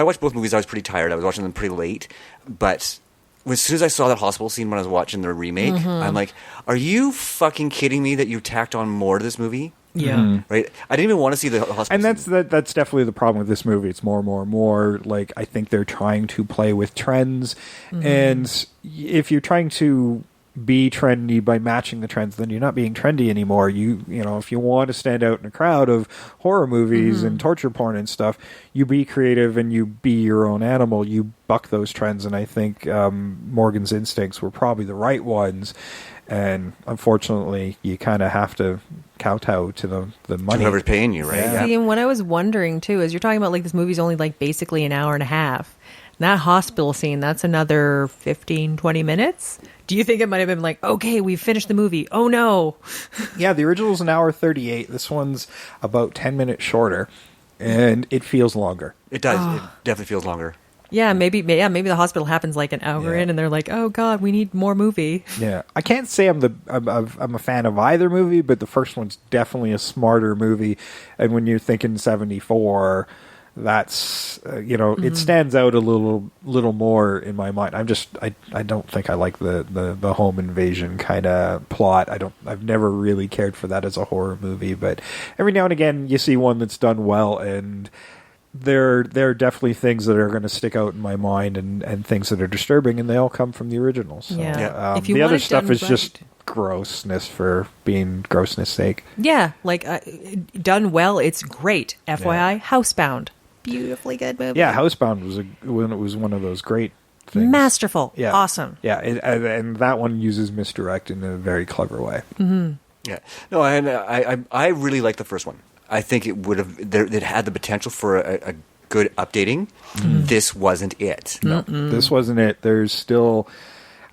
watched both movies, I was pretty tired. I was watching them pretty late. But as soon as I saw that hospital scene when I was watching the remake, I'm like, are you fucking kidding me that you tacked on more to this movie? Yeah. Right? I didn't even want to see the hospital And that's definitely the problem with this movie. It's more and more and more. Like, I think they're trying to play with trends. And if you're trying to be trendy by matching the trends, then you're not being trendy anymore. You know, if you want to stand out in a crowd of horror movies and torture porn and stuff, you be creative and you be your own animal. You buck those trends. And I think Morgan's instincts were probably the right ones. And unfortunately, you kind of have to kowtow to the money. Whoever's paying you, right? See, and what I was wondering, too, is you're talking about, like, this movie's only, like, basically an hour and a half. And that hospital scene, that's another 15, 20 minutes? Do you think it might have been like, okay, we've finished the movie. Oh, no. Yeah, the original's an hour 38. This one's about 10 minutes shorter. And it feels longer. It does. It definitely feels longer. Yeah, maybe the hospital happens like an hour in, and they're like, "Oh God, we need more movie." Yeah, I can't say I'm a fan of either movie, but the first one's definitely a smarter movie. And when you're thinking 74, that's it stands out a little more in my mind. I don't think I like the home invasion kind of plot. I've never really cared for that as a horror movie, but every now and again you see one that's done well, and there are definitely things that are going to stick out in my mind and things that are disturbing, and they all come from the original. So, the other stuff is just grossness for being grossness sake. Yeah, like done well, it's great. FYI, Housebound, beautifully good movie. Yeah, Housebound was one of those great things. Masterful, yeah, awesome. Yeah, and that one uses misdirect in a very clever way. Yeah, no, and I really like the first one. I think it would have. It had the potential for a good updating. This wasn't it. No, this wasn't it. There's still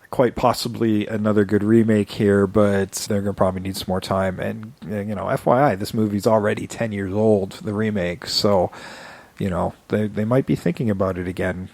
quite possibly another good remake here, but they're going to probably need some more time. And FYI, this movie's already 10 years old. The remake, so they might be thinking about it again.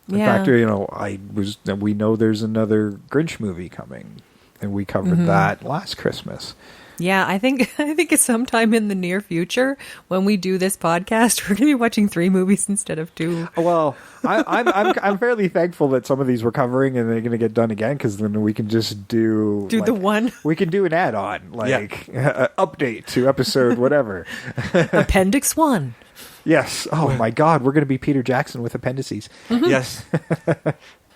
In fact, we know there's another Grinch movie coming, and we covered that last Christmas. Yeah, I think it's sometime in the near future when we do this podcast, we're going to be watching 3 movies instead of 2. Well, I'm fairly thankful that some of these we're covering and they're going to get done again, because then we can just do the one. We can do an add-on, update to episode whatever. Appendix 1. Yes. Oh my God, we're going to be Peter Jackson with appendices. Yes.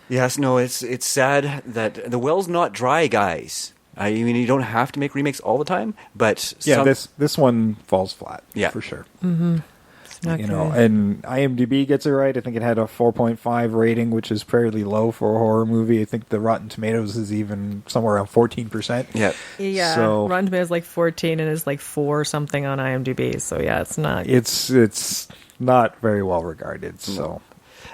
Yes. No, it's sad that the well's not dry, guys. I mean, you don't have to make remakes all the time, but this one falls flat, for sure. It's not good. And IMDb gets it right. I think it had a 4.5 rating, which is fairly low for a horror movie. I think the Rotten Tomatoes is even somewhere around 14%. Yeah. So Rotten Tomatoes is like 14 and is like 4 something on IMDb. So yeah, it's not. It's not very well regarded. So,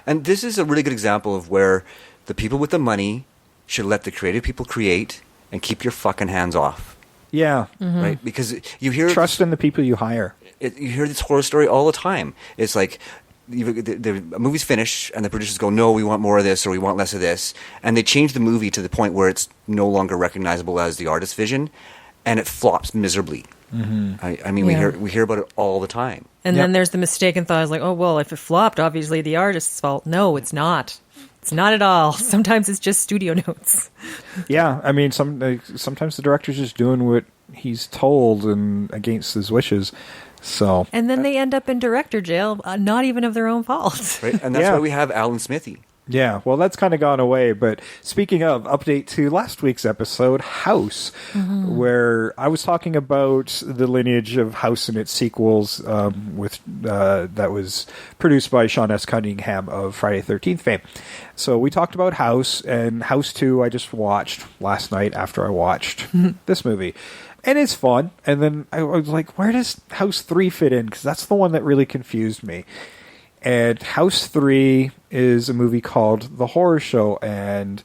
and this is a really good example of where the people with the money should let the creative people create. And keep your fucking hands off. Yeah. Right? Because you hear... Trust in the people you hire. You hear this horror story all the time. It's like, the movie's finished, and the producers go, no, we want more of this, or we want less of this. And they change the movie to the point where it's no longer recognizable as the artist's vision, and it flops miserably. I mean, we hear about it all the time. And then there's the mistaken thought, like, oh, well, if it flopped, obviously the artist's fault. No, it's not. It's not at all. Sometimes it's just studio notes. Yeah, I mean, sometimes the director's just doing what he's told and against his wishes. And then they end up in director jail, not even of their own fault. Right? And that's why we have Alan Smithy. Yeah, well, that's kind of gone away. But speaking of, update to last week's episode, House, where I was talking about the lineage of House and its sequels that was produced by Sean S. Cunningham of Friday the 13th fame. So we talked about House, and House 2 I just watched last night after I watched this movie. And it's fun. And then I was like, where does House 3 fit in? Because that's the one that really confused me. And House 3 is a movie called The Horror Show and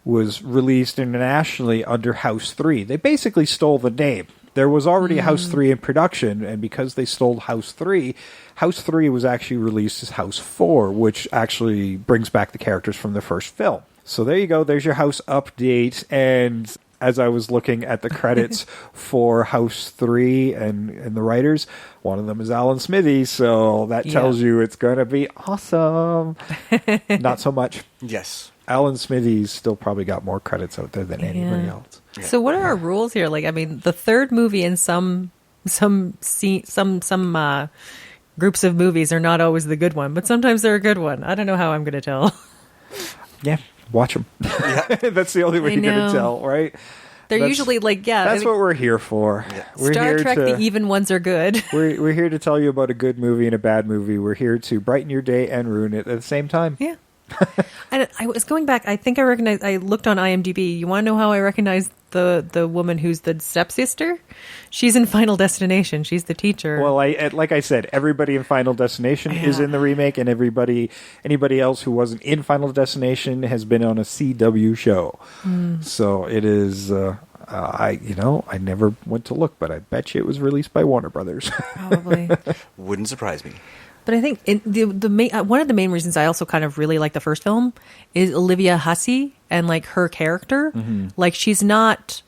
was released internationally under House 3. They basically stole the name. There was already House 3 in production, and because they stole House 3 was actually released as House 4, which actually brings back the characters from the first film. So there you go. There's your House update. And as I was looking at the credits for House 3 and the writers, one of them is Alan Smithy, so that tells you it's going to be awesome. Not so much. Yes. Alan Smithy's still probably got more credits out there than anybody else. Yeah. So what are our rules here? Like, I mean, the third movie in some groups of movies are not always the good one, but sometimes they're a good one. I don't know how I'm going to tell. Yeah. Watch them. That's the only way you're going to tell, right? They're usually like, That's what we're here for. Yeah. We're Star here Trek, the even ones are good. We're here to tell you about a good movie and a bad movie. We're here to brighten your day and ruin it at the same time. Yeah. And I was going back. I think I looked on IMDb. You want to know how I recognized the woman who's the stepsister? She's in Final Destination. She's the teacher. Well, like I said, everybody in Final Destination is in the remake, and anybody else who wasn't in Final Destination has been on a CW show. So it is. I never went to look, but I bet you it was released by Warner Brothers. Probably. Wouldn't surprise me. But I think one of the main reasons I also kind of really like the first film is Olivia Hussey and like her character. Like she's not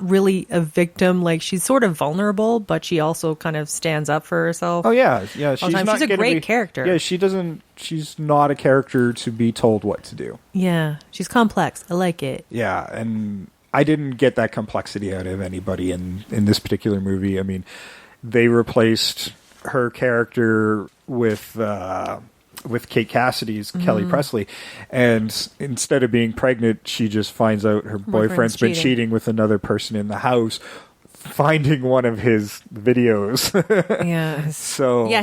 really a victim. Like she's sort of vulnerable, but she also kind of stands up for herself. Oh yeah. She's a great character. Yeah, she's not a character to be told what to do. Yeah, she's complex. I like it. Yeah, and I didn't get that complexity out of anybody in this particular movie. I mean, they replaced her character with Kate Cassidy's Kelly Presley, and instead of being pregnant, she just finds out her boyfriend's been cheating with another person in the house, finding one of his videos.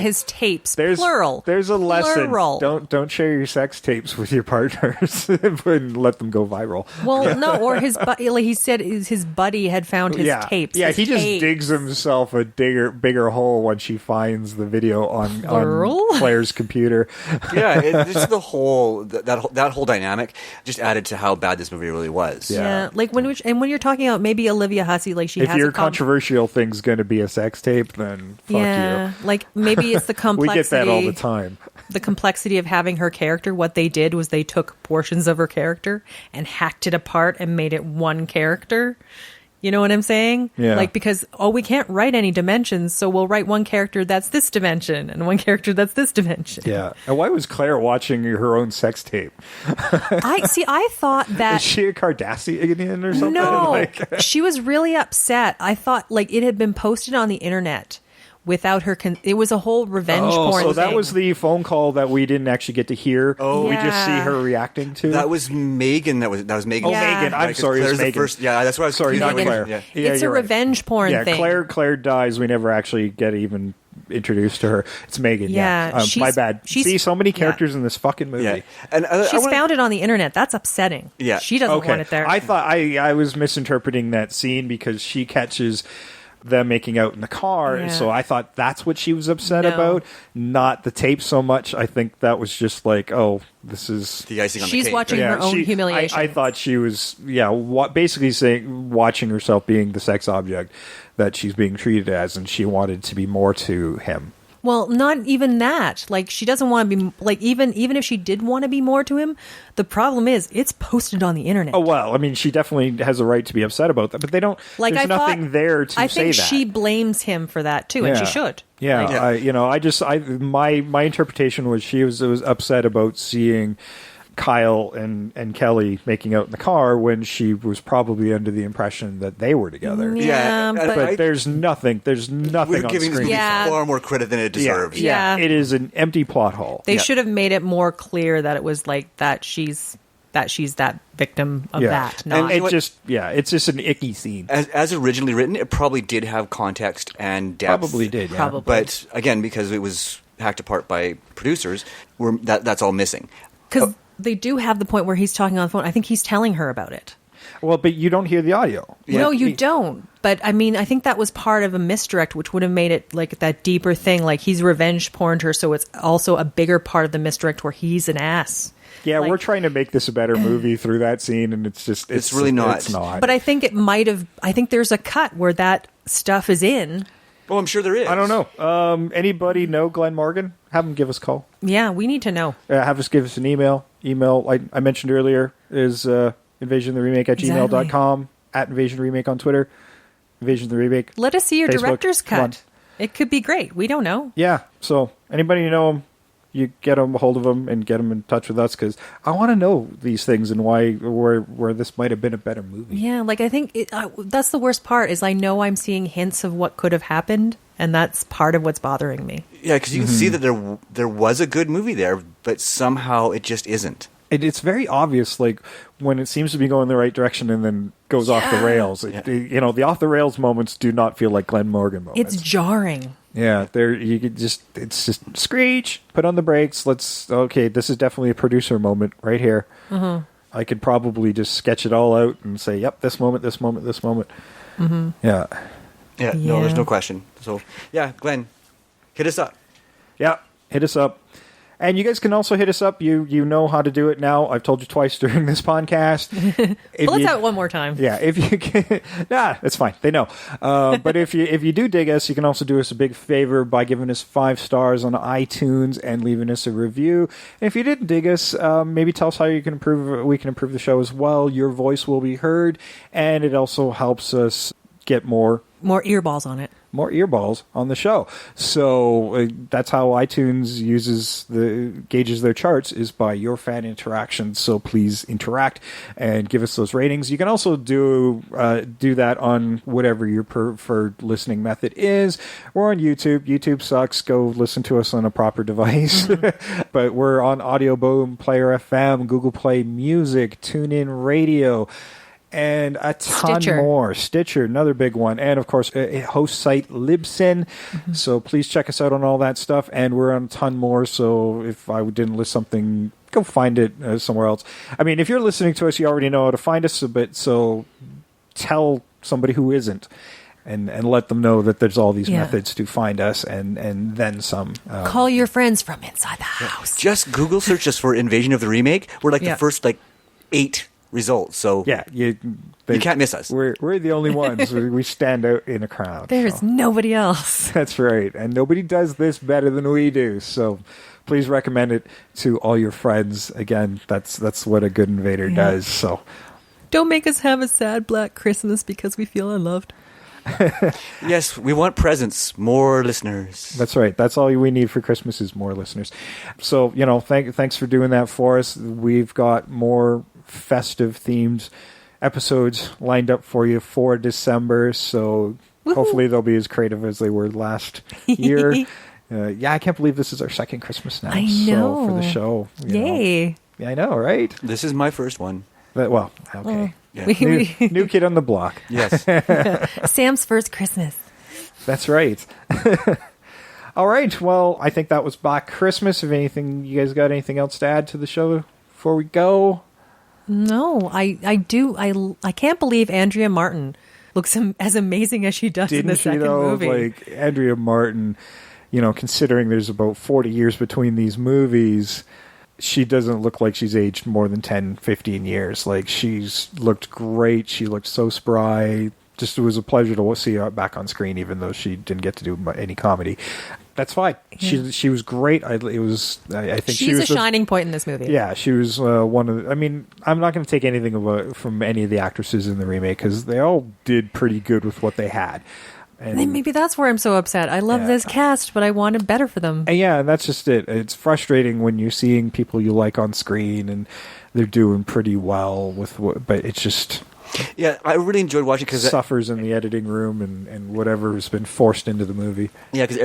His tapes. Plural. There's a lesson. Plural. Don't share your sex tapes with your partners and let them go viral. Well, no, or his buddy. Like he said, his buddy had found his tapes. Yeah, he just digs himself a bigger hole when she finds the video on Claire's computer. It's the whole that whole dynamic just added to how bad this movie really was. Yeah, like when you're talking about maybe Olivia Hussey, like if your controversial thing's going to be a sex tape, then fuck you. Like maybe it's the complexity. We get that all the time. The complexity of having her character. What they did was they took portions of her character and hacked it apart and made it one character. You know what I'm saying? Yeah. Like, because, we can't write any dimensions, so we'll write one character that's this dimension and one character that's this dimension. Yeah. And why was Claire watching her own sex tape? I thought that... Is she a Kardashian or something? No. She was really upset. I thought, like, it had been posted on the internet without her... it was a whole revenge porn so thing. that was the phone call that we didn't actually get to hear. Oh. We just see her reacting to. That was Megan. That was Megan. Oh, Megan. I'm sorry, it was Megan. That's what I was... Sorry, not Megan. Claire. Yeah. It's a revenge porn thing. Claire dies. We never actually get even introduced to her. It's Megan. Yeah. My bad. See, so many characters in this fucking movie. Yeah. And she's found it on the internet. That's upsetting. Yeah. She doesn't want it there. I thought I was misinterpreting that scene because she catches them making out in the car, so I thought that's what she was upset about, not the tape so much. I think that was just like, this is the icing on the cake. She's watching her own humiliation. I thought she was, basically watching herself being the sex object that she's being treated as, and she wanted to be more to him. Well, not even that. Like, she doesn't want to be... Like, even if she did want to be more to him, the problem is it's posted on the internet. Oh, well, I mean, she definitely has a right to be upset about that, but they don't... Like, there's nothing there to say that. I think she blames him for that, too, and she should. Yeah, my interpretation was she was upset about seeing Kyle and Kelly making out in the car when she was probably under the impression that they were together. Yeah, but there's nothing. There's nothing We're on giving this screen. movie far more credit than it deserves. Yeah. It is an empty plot hole. They should have made it more clear that it was like that she's that victim of that. Not And it's just an icky scene. As originally written, it probably did have context and depth. Probably did, yeah. Probably. But again, because it was hacked apart by producers, that's all missing. Because they do have the point where he's talking on the phone. I think he's telling her about it. Well, but you don't hear the audio. No, you don't. But I mean, I think that was part of a misdirect, which would have made it like that deeper thing. Like he's revenge porned her, so it's also a bigger part of the misdirect where he's an ass. Yeah, we're trying to make this a better movie through that scene, and it's really not. It's not. But I think it might have. I think there's a cut where that stuff is in. Oh, I'm sure there is. I don't know. Anybody know Glen Morgan? Have him give us a call. Yeah, we need to know. Give us an email. I mentioned earlier is invasionthememake@gmail.com, at Invasion Remake on Twitter, Invasion the Remake. Let us see your Facebook. director's Come on. cut. It could be great. We don't know. Yeah. So anybody you know him, you get a hold of them and get them in touch with us because I want to know these things and where this might have been a better movie. Yeah, like I think that's the worst part is I know I'm seeing hints of what could have happened, and that's part of what's bothering me. Yeah, because you can see that there was a good movie there, but somehow it just isn't. It's very obvious, like when it seems to be going the right direction and then goes off the rails. The off the rails moments do not feel like Glen Morgan moments. It's jarring. Yeah, it's just screech. Put on the brakes. This is definitely a producer moment right here. Mm-hmm. I could probably just sketch it all out and say, "Yep, this moment, this moment, this moment." Mm-hmm. Yeah. No, there's no question. So, yeah, Glenn, hit us up. Yeah, hit us up. And you guys can also hit us up. You know how to do it now. I've told you twice during this podcast. Pull us out one more time. Yeah, if you can, it's fine. They know. But if you do dig us, you can also do us a big favor by giving us 5 stars on iTunes and leaving us a review. And if you didn't dig us, maybe tell us how we can improve the show as well. Your voice will be heard, and it also helps us get more earballs on it. More earballs on the show. So that's how iTunes gauges their charts is by your fan interactions. So please interact and give us those ratings. You can also do that on whatever your preferred listening method is. We're on YouTube. YouTube sucks. Go listen to us on a proper device. But we're on Audio Boom, Player FM, Google Play Music, TuneIn Radio, and a ton more. Stitcher, another big one. And, of course, a host site, Libsyn. Mm-hmm. So please check us out on all that stuff. And we're on a ton more. So if I didn't list something, go find it somewhere else. I mean, if you're listening to us, you already know how to find us a bit. So tell somebody who isn't. And let them know that there's all these methods to find us and then some. Call your friends from inside the house. Just Google search us for Invasion of the Remake. We're like the first 8 results. So you can't miss us. We're the only ones. We stand out in a crowd. There's nobody else. That's right. And nobody does this better than we do. So please recommend it to all your friends. Again, that's what a good invader does. So don't make us have a sad black Christmas because we feel unloved. Yes, we want presents, more listeners. That's right. That's all we need for Christmas is more listeners. So, thanks for doing that for us. We've got more festive themed episodes lined up for you for December. So hopefully they'll be as creative as they were last year. I can't believe this is our second Christmas now. I know. So for the show. Yay. Yeah, I know, right? This is my first one. Okay. New kid on the block. Yes. Sam's first Christmas. That's right. All right. Well, I think that was Black Christmas. If anything, you guys got anything else to add to the show before we go? No, I do. I can't believe Andrea Martin looks as amazing as she does in the second movie. Like Andrea Martin, considering there's about 40 years between these movies, she doesn't look like she's aged more than 10, 15 years. Like, she's looked great. She looked so spry. Just, it was a pleasure to see her back on screen, even though she didn't get to do any comedy. That's fine. Yeah. She was great. I think she's a shining point in this movie. Yeah, she was one of the, I mean, I'm not going to take anything from any of the actresses in the remake because they all did pretty good with what they had. And Then maybe that's where I'm so upset. I love this cast, but I wanted better for them. And yeah, that's just it. It's frustrating when you're seeing people you like on screen and they're doing pretty well but it's just... Yeah, I really enjoyed watching because suffers in the editing room and whatever has been forced into the movie. Yeah, because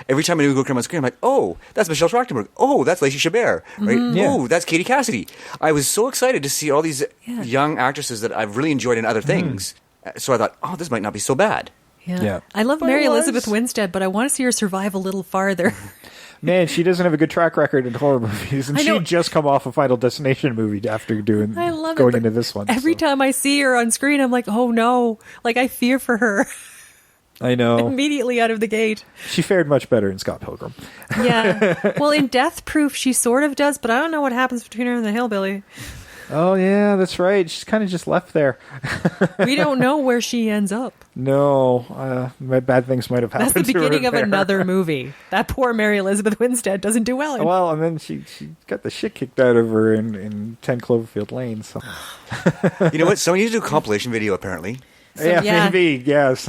every time a new girl comes on screen, I'm like, oh, that's Michelle Trachtenberg. Oh, that's Lacey Chabert. Right? Oh, that's Katie Cassidy. I was so excited to see all these young actresses that I've really enjoyed in other things. So I thought, oh, this might not be so bad. Yeah. I love Mary Elizabeth Winstead, but I want to see her survive a little farther. Man, she doesn't have a good track record in horror movies, and she'd just come off a Final Destination movie after going into this one. Every time I see her on screen, I'm like, oh no. Like, I fear for her. I know. Immediately out of the gate. She fared much better in Scott Pilgrim. Yeah. Well, in Death Proof, she sort of does, but I don't know what happens between her and the hillbilly. Oh, yeah, that's right. She's kind of just left there. We don't know where she ends up. No, bad things might have happened to her. That's the beginning of there. another movie. That poor Mary Elizabeth Winstead doesn't do well. Well, and then she got the shit kicked out of her in 10 Cloverfield Lane. So. You know what? Someone needs to do a compilation video, apparently. Maybe, yes.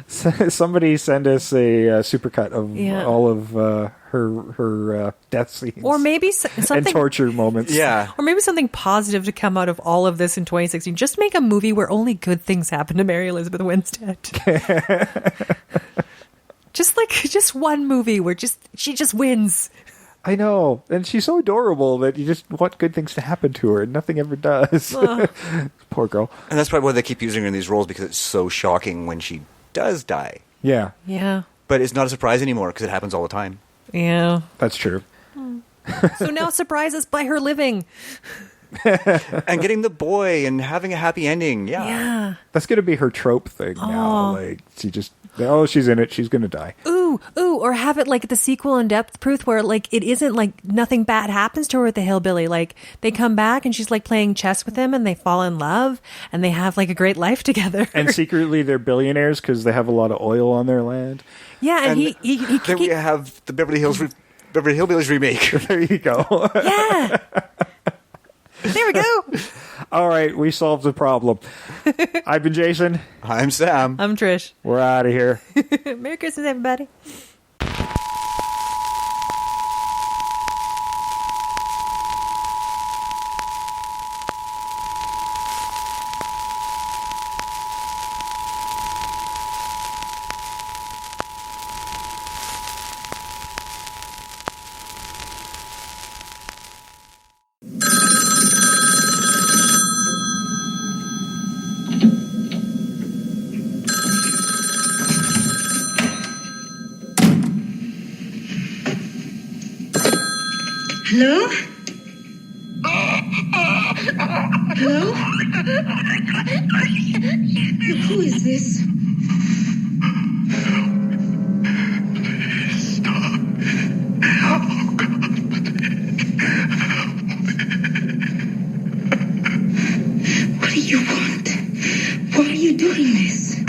Somebody send us a supercut of all of her death scenes. Or maybe something... and torture moments. Yeah. Or maybe something positive to come out of all of this in 2016. Just make a movie where only good things happen to Mary Elizabeth Winstead. Just one movie where she just wins. I know. And she's so adorable that you just want good things to happen to her, and nothing ever does. Poor girl. And that's probably why they keep using her in these roles, because it's so shocking when she does die. Yeah. Yeah. But it's not a surprise anymore because it happens all the time. Yeah. That's true. So now surprise us by her living. And getting the boy and having a happy ending. Yeah. That's going to be her trope thing now. Like, she's in it. She's going to die. Ooh, or have it like the sequel in Death Proof where like it isn't like nothing bad happens to her with the hillbilly. Like they come back and she's like playing chess with him and they fall in love and they have like a great life together. And secretly they're billionaires because they have a lot of oil on their land. Yeah, and then we have the Beverly Hillbillies remake. There you go. Yeah. There we go. All right, we solved the problem. I've been Jason. I'm Sam. I'm Trish. We're out of here. Merry Christmas, everybody. Hello? Hello? Who is this? Please stop. Oh, God. What do you want? Why are you doing this?